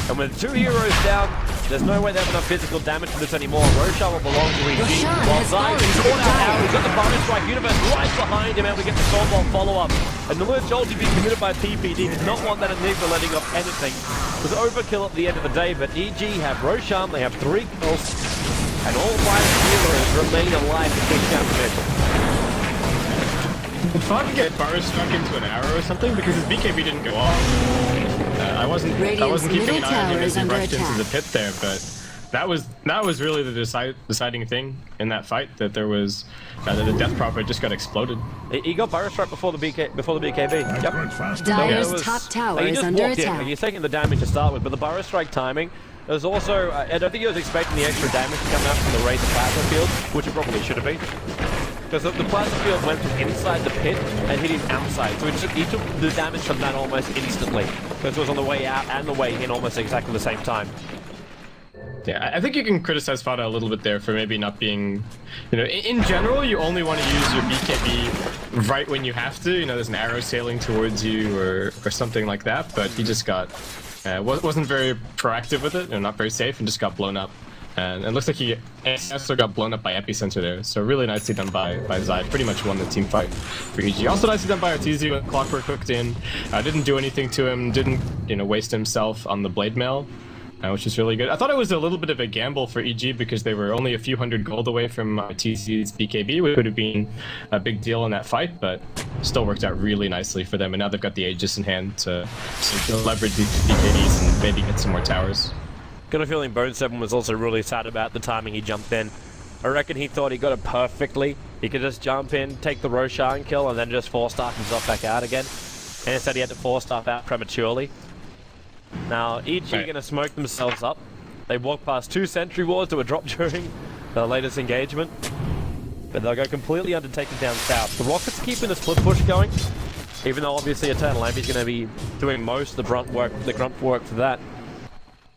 And with 2 heroes down, there's no way they have enough physical damage for this anymore. Roshan will belong to EG. While Zai, he's caught out now. He's got the Forest Strike Universe right behind him, able to get the Soul Ball follow-up. And the Lurch ulti being committed by TPD did not want that Enigma letting off anything. It was overkill at the end of the day, but EG have Roshan, they have 3 kills, and all 5 heroes remain alive to take down the mission. If I could get Boris stuck into an arrow or something because his BKB didn't go off. I wasn't keeping an eye on him as he rushed into the pit there, but that was really the deciding thing in that fight, that there was that the Death Prophet just got exploded. He got Boris right before the BKB. Yep. Dyer's top tower is under attack. He's taking the damage to start with, but the Boris Strike timing. There's also, I don't think he was expecting the extra damage to come out from the Razor Plasma Field, which it probably should have been. Because the Plasma Field went from inside the pit and hit him outside, so he took the damage from that almost instantly. Because it was on the way out and the way in almost exactly the same time. Yeah, I think you can criticize Fada a little bit there for maybe not being, in general, you only want to use your BKB right when you have to. There's an arrow sailing towards you or something like that, but he just wasn't very proactive with it, not very safe, and just got blown up. And it looks like he also got blown up by Epicenter there, so really nicely done by Zai. Pretty much won the team fight for EG. Also nicely done by Arteezy when Clockwork hooked in. Didn't do anything to him, didn't waste himself on the Blade Mail. Which is really good. I thought it was a little bit of a gamble for EG because they were only a few hundred gold away from TC's BKB, which would have been a big deal in that fight, but still worked out really nicely for them. And now they've got the Aegis in hand to leverage these BKBs and maybe get some more towers. Got a feeling Bone7 was also really sad about the timing he jumped in. I reckon he thought he got it perfectly. He could just jump in, take the Roshan kill, and then just 4-star himself back out again. And instead he had to 4-star out prematurely. Now, EG are going to smoke themselves up. They walk past 2 sentry wards that were dropped during the latest engagement. But they'll go completely undertaken down south. The Rockets keeping the split push going, even though obviously Eternal Lampy's going to be doing most of the grunt work for that.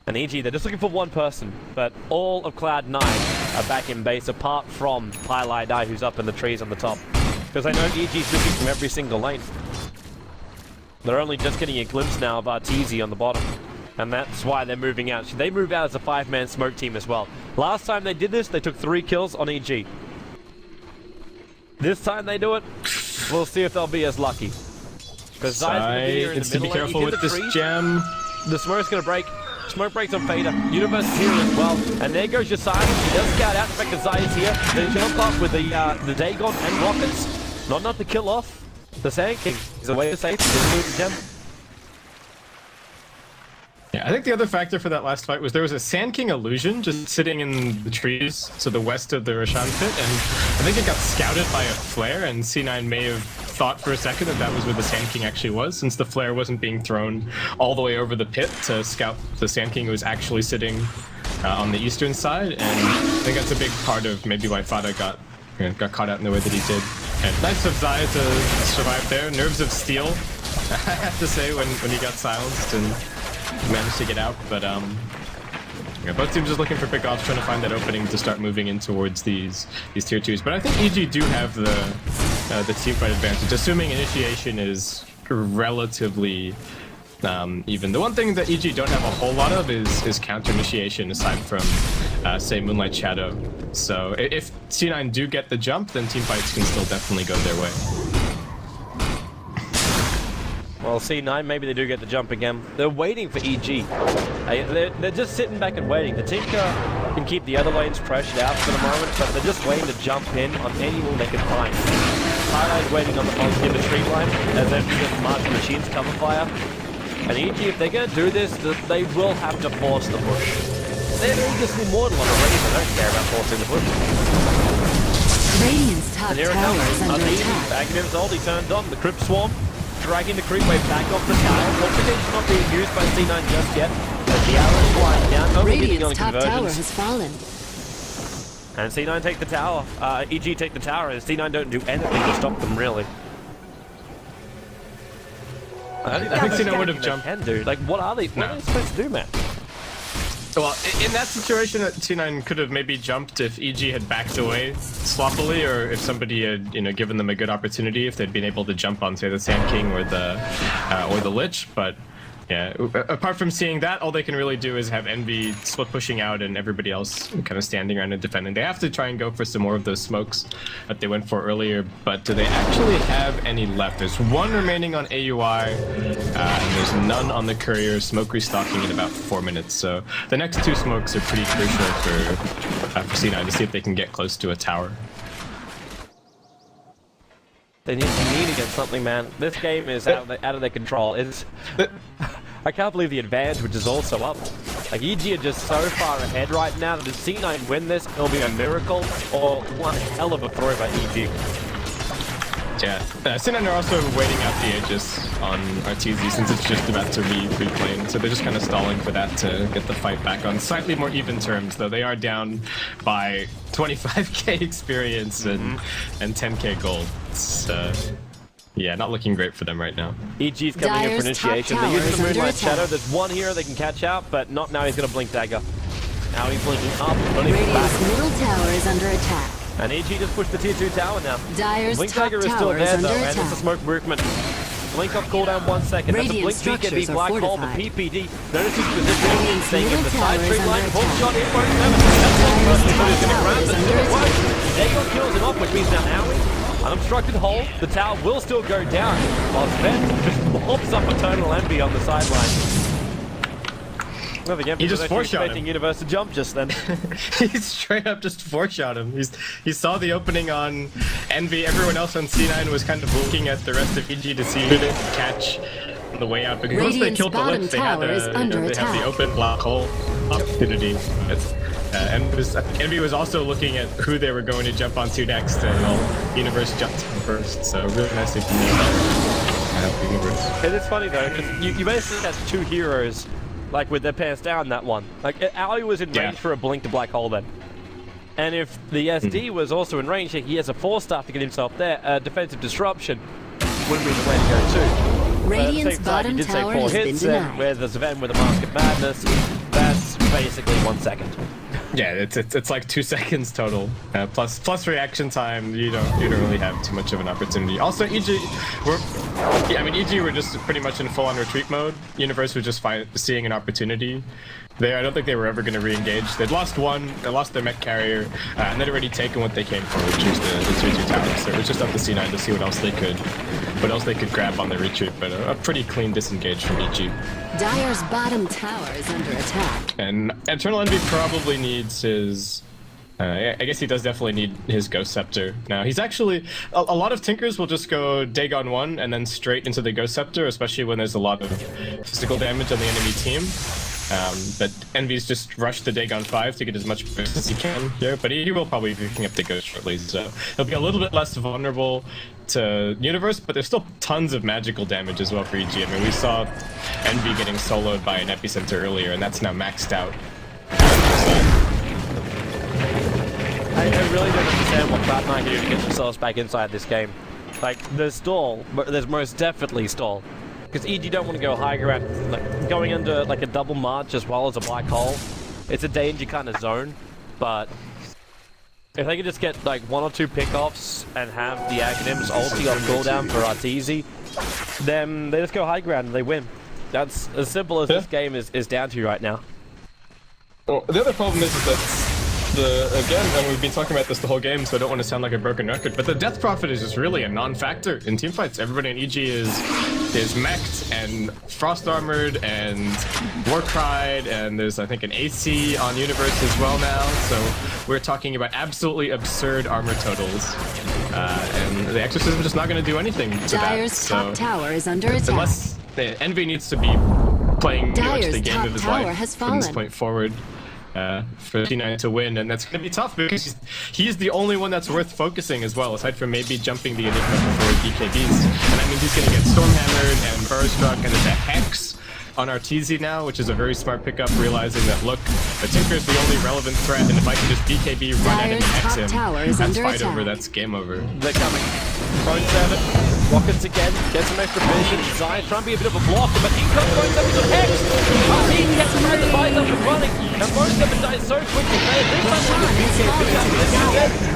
And EG, they're just looking for one person, but all of Cloud9 are back in base apart from Pylai Dai, who's up in the trees on the top. Because they know EG's looking from every single lane. They're only just getting a glimpse now of Arteezy on the bottom. And that's why they're moving out. They move out as a 5-man smoke team as well. Last time they did this, they took 3 kills on EG. This time they do it, we'll see if they'll be as lucky. Because Zai's going to be here in the middle. Be careful with this jam. The smoke's going to break. Smoke breaks on Fader. Universe is here as well. And there goes Yasai. He does scout out the fact that Zai is here. They jump up with the Dagon and Rockets. Not enough to kill off the Sand King. He's away to safety. Doesn't lose the gem. Yeah, I think the other factor for that last fight was there was a Sand King illusion just sitting in the trees to the west of the Roshan pit, and I think it got scouted by a flare, and C9 may have thought for a second that was where the Sand King actually was, since the flare wasn't being thrown all the way over the pit to scout the Sand King, who was actually sitting on the eastern side, and I think that's a big part of maybe why Fada got caught out in the way that he did. And nice of Zai to survive there. Nerves of steel, I have to say, when he got silenced and managed to get out, but both teams just looking for pickoffs, trying to find that opening to start moving in towards these tier 2s. But I think EG do have the team fight advantage, assuming initiation is relatively even. The one thing that EG don't have a whole lot of is counter initiation, aside from say Moonlight Shadow. So if C9 do get the jump, then team fights can still definitely go their way. Well, C9, maybe they do get the jump again. They're waiting for EG. They're just sitting back and waiting. The team can keep the other lanes pressured out for the moment, but they're just waiting to jump in on anyone they can find. Highlight waiting on in the tree line as they just marching machines cover fire. And EG, if they're going to do this, they will have to force the push. They're just immortal on the race. They don't care about forcing the push. Radiant's top tower is under attack. Back in his ult, he turned on the Crypt Swarm, dragging the creep wave back off the tower. Complication's not being used by C9 just yet. As the arrows flying down, only hitting on Radiant's top tower conversions. has fallen. And C9 take the tower. EG take the tower, and C9 don't do anything to stop them, really. I think C9 would have jumped. Can do. Like, what are they supposed to do, man? Well, in that situation, C9 could have maybe jumped if EG had backed away sloppily, or if somebody had, given them a good opportunity, if they'd been able to jump on, say, the Sand King or the Lich. But yeah, apart from seeing that, all they can really do is have Envy split pushing out and everybody else kind of standing around and defending. They have to try and go for some more of those smokes that they went for earlier, but do they actually have any left? There's one remaining on AUI, and there's none on the Courier. Smoke restocking in about 4 minutes, so the next two smokes are pretty crucial for C9 to see if they can get close to a tower. They need to get something, man. This game is out of their control. I can't believe the advantage is also up. Like, EG are just so far ahead right now that if C9 win this, it'll be a miracle or one hell of a throw by EG. Yeah, C9 are also waiting out the Aegis on RTZ since it's just about to replane, so they're just kind of stalling for that to get the fight back on slightly more even terms, though they are down by 25k experience and 10k gold. It's, yeah, not looking great for them right now. EG's coming in for initiation. They're using the Moonlight Shadow. There's one here they can catch out, but not now. He's going to blink dagger. Now he's blinking up, running back. Radiant's middle tower is under attack. And EG just pushed the tier 2 tower now. Dire's blink top dagger is still tower there is though, under and it's a smoke movement. Blink off cooldown 1 second. That's a blink Radiant BKB black hole, but fortified. PPD notice his position, Radiant's staying in middle the side tower tree is line. under Hook attack. shot in for his never. That's one person who's going to tower grab is it. under attack. Dagon kills him off, which means now Owie, unobstructed hole, the tower will still go down, while Sven just lobs up Eternal Envy on the sideline. He just four-shot him. Universe to jump just then. He straight up just four-shot him. He saw the opening on Envy. Everyone else on C9 was kind of looking at the rest of EG to see who they could catch on the way out. Because once they killed the Lich, they had the open black hole opportunity. Envy was also looking at who they were going to jump onto next, and Universe jumped first. So really nice to see that. Universe. It is funny though, because you basically have two heroes. Like with their pants down, that one. Like Owie was in range for a blink to black hole then. And if the SD was also in range, he has a 4-star to get himself there. Defensive disruption wouldn't be the way to go too. Radiant's bottom tower has been denied. Where there's Sven with a Mask of Madness, that's basically 1 second. Yeah, it's like 2 seconds total. Plus reaction time. You don't really have too much of an opportunity. Also, EG were just pretty much in full-on retreat mode. Universe was just seeing an opportunity there. I don't think they were ever going to re-engage. They'd lost one. They lost their mech carrier, and they'd already taken what they came for, which is the tier 2 tower. So it was just up to C9 to see what else they could grab on the retreat. But a pretty clean disengage from EG. Dire's bottom tower is under attack. And Eternal Envy probably needs his... I guess he does definitely need his Ghost Scepter. Now, he's actually... A lot of Tinkers will just go Dagon 1 and then straight into the Ghost Scepter, especially when there's a lot of physical damage on the enemy team. But Envy's just rushed the Dagon 5 to get as much burst as he can here, but he will probably be picking up the Ghost shortly, so he'll be a little bit less vulnerable to Universe, but there's still tons of magical damage as well for EG. I mean, we saw Envy getting soloed by an Epicenter earlier, and that's now maxed out. I really don't understand what Cloud9 do to get themselves back inside this game. Like, there's stall, but there's most definitely stall. Because EG don't want to go high ground, like going under like a double march as well as a black hole. It's a danger kind of zone, but if they could just get like 1 or 2 pickoffs and have the Academ's ulti on cooldown for Arteezy, then they just go high ground and they win. That's as simple as this game is down to right now. Well, the other problem is that and we've been talking about this the whole game, so I don't want to sound like a broken record, but the death profit is just really a non-factor in teamfights. Everybody in EG is mech'd and frost armored and war-cried, and there's I think an AC on Universe as well now, so we're talking about absolutely absurd armor totals, and the Exorcism is just not going to do anything to Dire's that. top tower is under attack. Unless Envy needs to be playing pretty much the game of his life from this point forward. For C9 to win, and that's going to be tough because he's the only one that's worth focusing as well, aside from maybe jumping the Enigma before BKBs. And that means he's going to get Stormhammered and Burrow Struck, and there's a Hex on Arteezy now, which is a very smart pickup, realizing that, look, the Tinker's the only relevant threat, and if I can just BKB, run at him and Hex him, that's fight over, that's game over. They're coming. Phone 7. Rockets again, get some extra vision. Zai trying to be a bit of a blocker, but Inco's going up into Hex. He gets the device up and running, and most of it dies so quickly. This time with the BK,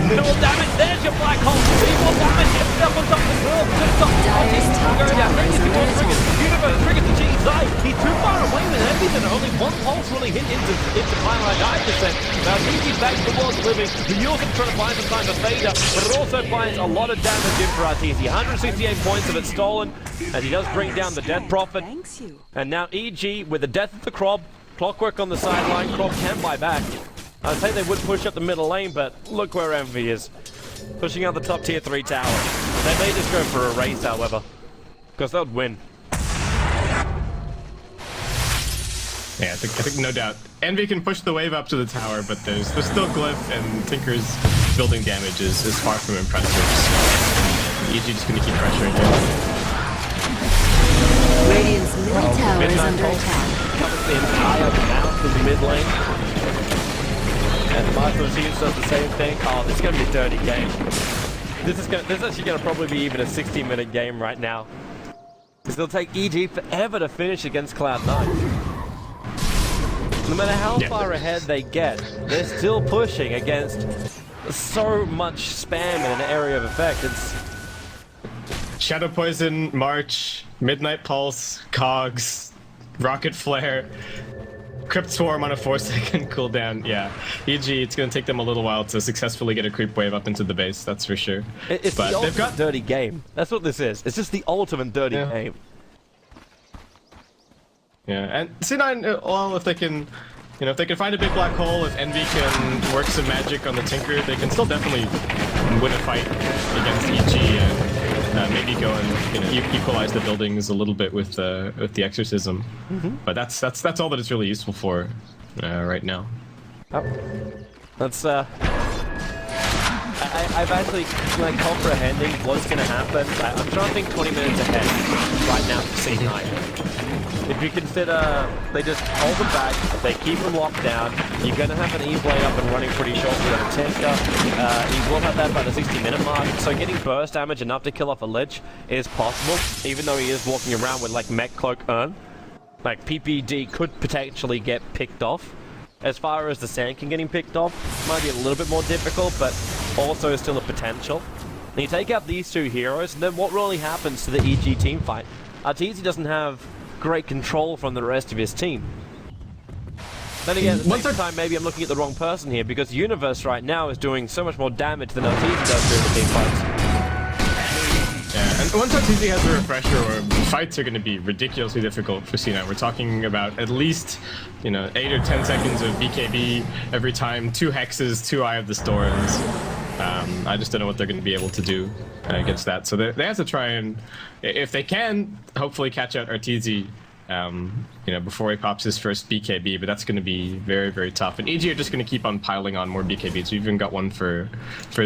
minimal damage. There's your black hole. 3 more damage. It's up on top of the world. Just stop. Go down. Then you see more triggers. Universe triggers to cheat Zai. He's too far away with everything. Only one pulse really hit into Pylon 9%. Now he's back to the world's living. He also trying to find some time to Fader, but it also finds a lot of damage in for RTZ. 168 points of it stolen, and he does bring down the Death Prophet. And now EG with the death of the Krob, Clockwork on the sideline. Krob can buy back. I'd say they would push up the middle lane, but look where Envy is. Pushing out the top tier 3 tower. They may just go for a race, however, because they'll win. Yeah, I think no doubt. Envy can push the wave up to the tower, but there's still Glyph, and Tinker's building damage is far from impressive. So EG just gonna keep pressuring him. Radiant's middle tower is under attack. Covers the entire mouth of the mid lane. And Master Machines does the same thing. Oh, this is gonna be a dirty game. This is actually gonna probably be even a 60-minute game right now. Because it'll take EG forever to finish against Cloud9. No matter how far ahead they get, they're still pushing against so much spam in an area of effect. It's Shadow Poison, March, Midnight Pulse, Cogs, Rocket Flare, Crypt Swarm on a 4-second cooldown. Yeah, EG, it's going to take them a little while to successfully get a creep wave up into the base, that's for sure. It's but the ultimate dirty game. That's what this is. It's just the ultimate dirty game. Yeah, and C9, well, if they can, if they can find a big black hole, if Envy can work some magic on the Tinker, they can still definitely win a fight against EG and maybe go and equalize the buildings a little bit with the Exorcism. But that's all that it's really useful for right now. Oh, that's I've actually comprehending what's going to happen. I'm trying to think 20 minutes ahead right now for C9. If you consider they just hold them back, they keep them locked down, you're going to have an E-Blade up and running pretty shortly on a Tinker. He will have that by the 60-minute mark, so getting burst damage enough to kill off a Lich is possible, even though he is walking around with like Mech Cloak Urn. Like PPD could potentially get picked off. As far as the Sand King getting picked off, might be a little bit more difficult, but also still a potential. And you take out these 2 heroes, and then what really happens to the EG team fight? Arteezy doesn't have great control from the rest of his team. Then again, at the same time, maybe I'm looking at the wrong person here, because Universe right now is doing so much more damage than Arteezy does during the team fights. Yeah, and once Arteezy has a refresher, fights are going to be ridiculously difficult for C9. We're talking about at least, 8 or 10 seconds of BKB every time, 2 hexes, 2 Eye of the Storms. I just don't know what they're going to be able to do against that. So they have to try and, if they can, hopefully catch out Arteezy, before he pops his first BKB, but that's going to be very, very tough. And EG are just going to keep on piling on more BKBs. We've even got one for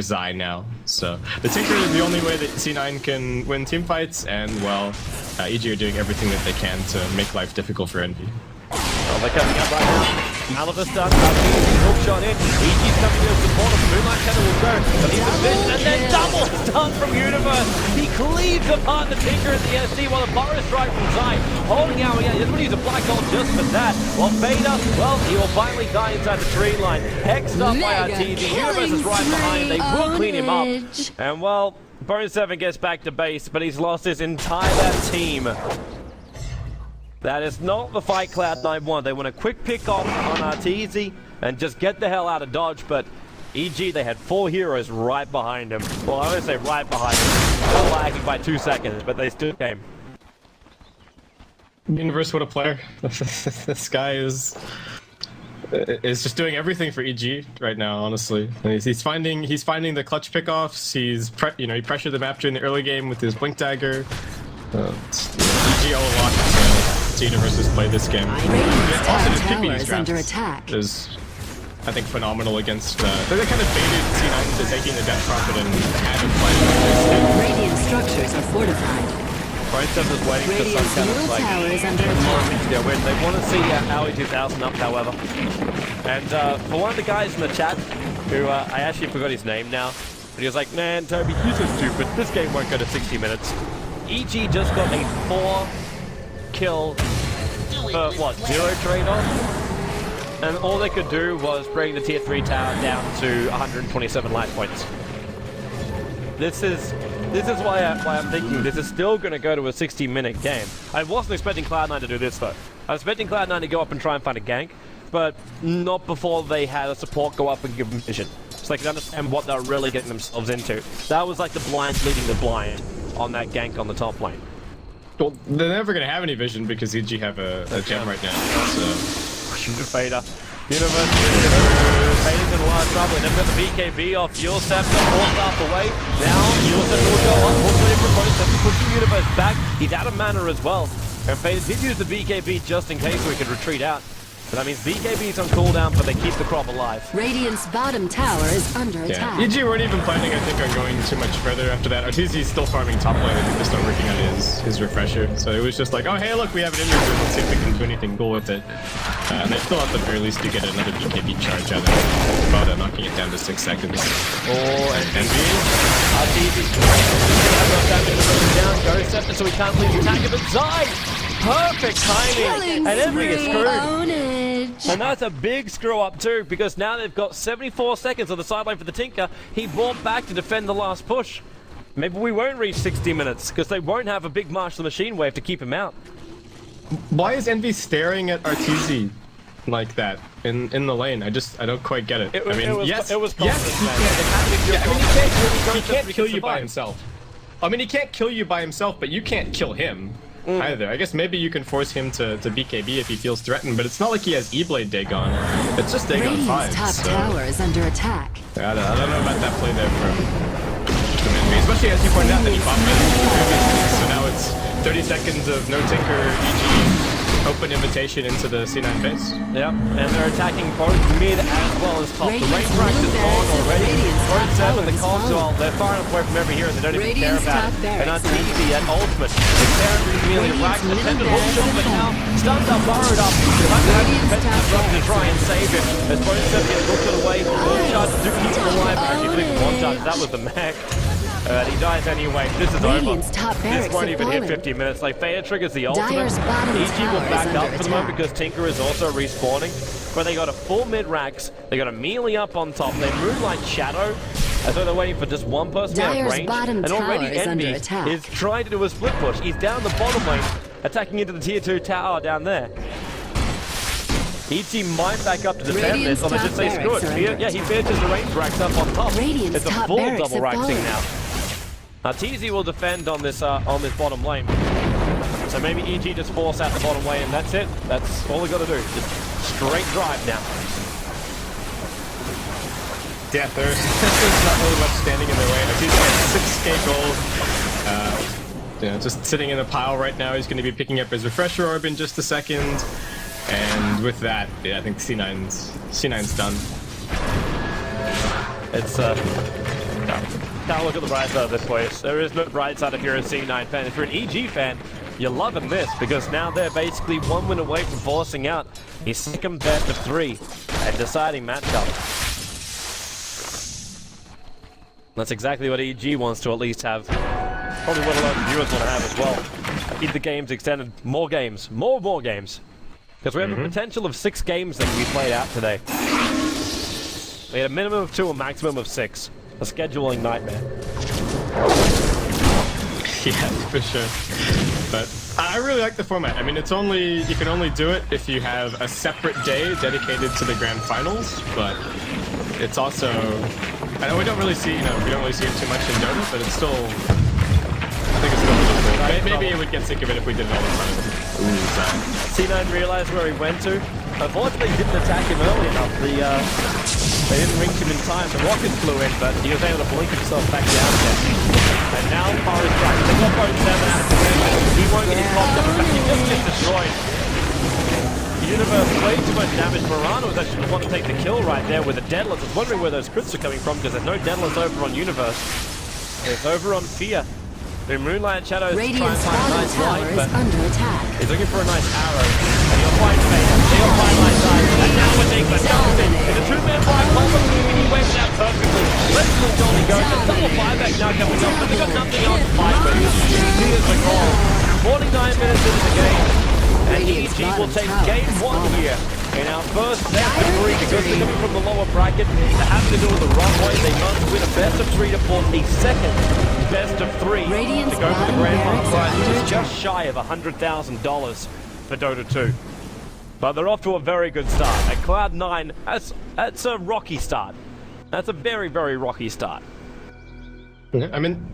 Zai now. So the Tinker is the only way that C9 can win team fights, and well, EG are doing everything that they can to make life difficult for Envy. Well, they're coming up right now. Malivus done. Hook shot in. EG's coming to support him. Moonlight Shadow will go. But he's a vision, and then double stun from Universe. He cleaves apart the Tinker and the SD while the Boris strike from Zai. Holding out again. He's going to use a black hole just for that. While Vader, well, he will finally die inside the tree line. Hexed up by Arteezy. Universe is right behind. They will clean him up. And well, Bone 7 gets back to base, but he's lost his entire team. That is not the fight Cloud9 want. They want a quick pick off on Arteezy and just get the hell out of dodge, but EG, they had 4 heroes right behind him. Well, I won't say right behind him. They're lagging by 2 seconds, but they still came. Universe, what a player. This guy is just doing everything for EG right now, honestly. And he's finding the clutch pickoffs. He pressured the map during the early game with his Blink Dagger. EG all locked. Universe has played this game. Also, his PPD draft is, I think, phenomenal against. They kind of baited C9 into taking the Death Prophet and had him play. Radiant structures are fortified. Bone 7 is waiting for some kind of like when they want to see Aoi 2000 up, however. And for one of the guys in the chat, who I actually forgot his name now, but he was like, "Man, Toby, you're so stupid. This game won't go to 60 minutes." EG just got a 4 kill for what, 0 trade-off? And all they could do was bring the tier 3 tower down to 127 life points. This is why I'm thinking this is still going to go to a 60-minute game. I wasn't expecting Cloud9 to do this though. I was expecting Cloud9 to go up and try and find a gank, but not before they had a support go up and give them vision. So they could understand what they're really getting themselves into. That was like the blind leading the blind on that gank on the top lane. Well, they're never going to have any vision because EG have a gem right now. So. Fader. Universe, Fader's in a lot of trouble. They've got the BKB off Yulsep, forced off away. Now Yulsep will go up, also proposed, pushing Universe back. He's out of mana as well. And Fader did use the BKB just in case we could retreat out. But that means BKB's on cooldown, but they keep the crop alive. Radiant's bottom tower is under attack. EG weren't even planning, I think, on going too much further after that. RTZ's still farming top lane. I think they're still working on his refresher. So it was just like, oh, hey, look, we have an inventory. Let's see if we can do anything cool with it. And they still, at the very least, to get another BKB charge out of it, about knocking it down to 6 seconds. Oh, and Envy. RTZ down, go Scepter, so he can't leave the attack of it. Zai! Perfect timing! And Envy is screwed. And that's a big screw up too, because now they've got 74 seconds on the sideline for the Tinker. He brought back to defend the last push. Maybe we won't reach 60 minutes, because they won't have a big March the Machine wave to keep him out. Why is Envy staring at RTZ like that in the lane? I don't quite get it. It was yes, he can't kill you by himself. I mean, he can't kill you by himself, but you can't kill him. Either. I guess maybe you can force him to BKB if he feels threatened, but it's not like he has E-Blade Dagon. It's just Dagon 5. Top tower is under attack. I don't know about that play there from Envy, especially as you pointed out that he bought mid. So now it's 30 seconds of no Tinker, EG, open invitation into the C9 base. Yep, and they're attacking both mid as well as top. The range rack is on already. Both 7, the console, they're far enough away from over here and they don't even care about it. And that's easy at ultimate. The character is merely racked, attempted hook shot, but now stuns are borrowed up. To try and save it. As both 7 get hooked away, one charge to keep him alive. Actually, clicked one charge, that was the mech. He dies anyway. This is over. This won't even hit 50 minutes. Like, Fader triggers the ultimate. EG will back up for the moment because Tinker is also respawning. But they got a full mid-racks. They got a melee up on top. They Moonlight Shadow. As though they're waiting for just one person to have range. And already Envy is trying to do a split push. He's down the bottom lane, attacking into the tier 2 tower down there. EG might back up to defend this, or they just say screw it. Yeah, he finishes the range racks up on top. It's a full double raxing now. TZ will defend on this bottom lane. So maybe EG just force out the bottom lane and that's it. That's all we got to do. Just straight drive now. Yeah, there's not really much standing in their way. TZ has 6k gold. Just sitting in a pile right now. He's going to be picking up his refresher orb in just a second. And with that, yeah, I think C9's done. It's now look at the bright side of this place. There is no bright side if you're a C9 fan. If you're an EG fan, you're loving this because now they're basically 1 win away from forcing out a second best of 3 and deciding matchup. That's exactly what EG wants to at least have. Probably what a lot of viewers want to have as well. Keep the games extended. More games. More games. Because we have a potential of 6 games that we played out today. We had a minimum of 2, a maximum of 6. A scheduling nightmare. Yeah, for sure. But I really like the format. I mean, you can only do it if you have a separate day dedicated to the grand finals, but it's also, I know we don't really see it too much in Dota, but it's still, I think it's still really cool. Maybe it would get sick of it if we did it all the time. C9 realized where he went to. Unfortunately, he didn't attack him early enough. They didn't reach him in time. The rockets flew in, but he was able to blink himself back down again. And now Par is back. They got both 7 out of 10. He won't get his popped up. In fact, he just gets destroyed. Universe way too much damage. Morano was actually the one to take the kill right there with the Deadless. I was wondering where those crits are coming from because there's no Deadless over on Universe. It's over on Fear. The Moonlight Shadows try and find a nice light, but he's looking for a nice arrow. And he'll find Fader. He'll find my side. And now Enigma jumps in. It's a 2-man fight. Colbert he waves it out perfectly. Let's move Johnny go. There's double buyback now coming up, but they've got nothing else to fight with. is the call. 49 minutes into the game, and EG will take game 1 here. In our first best of 3, because they're coming from the lower bracket, they have to do it the right way. They must win a best of 3 to force a second best of 3 to go for the grand final prize, which is just shy of $100,000 for Dota 2. But they're off to a very good start. At Cloud9, that's a rocky start. That's a very, very rocky start. I mean,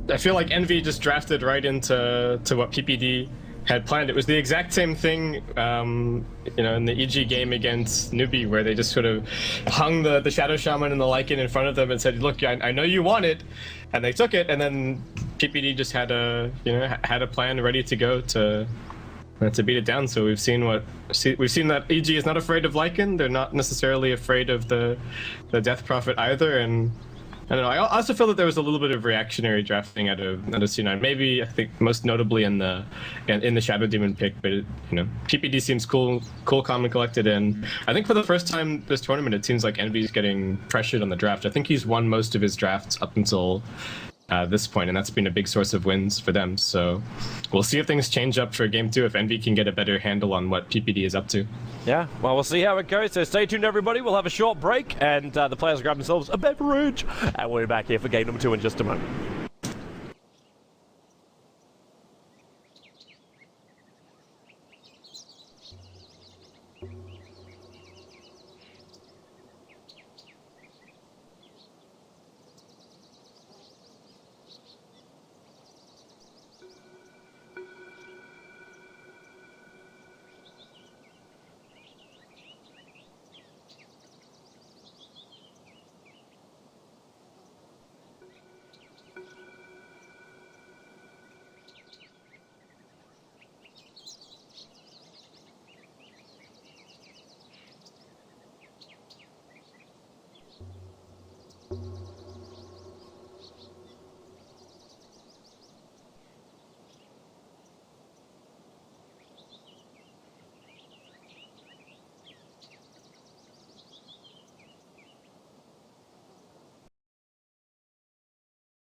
I feel like Envy just drafted right into what PPD had planned. It was the exact same thing, in the EG game against Newbie, where they just sort of hung the Shadow Shaman and the Lycan in front of them and said, "Look, I know you want it," and they took it. And then PPD just had a plan ready to go to beat it down. So we've seen that EG is not afraid of Lycan. They're not necessarily afraid of the Death Prophet either, and I don't know. I also feel that there was a little bit of reactionary drafting out of C9. Maybe I think most notably in the Shadow Demon pick, but PPD seems cool, calm, and collected. And I think for the first time this tournament, it seems like Envy's getting pressured on the draft. I think he's won most of his drafts up until this point, and that's been a big source of wins for them. So we'll see if things change up for game 2, if Envy can get a better handle on what PPD is up to. Yeah, well, we'll see how it goes. So stay tuned, everybody. We'll have a short break, and the players grab themselves a beverage, and we'll be back here for game number 2 in just a moment.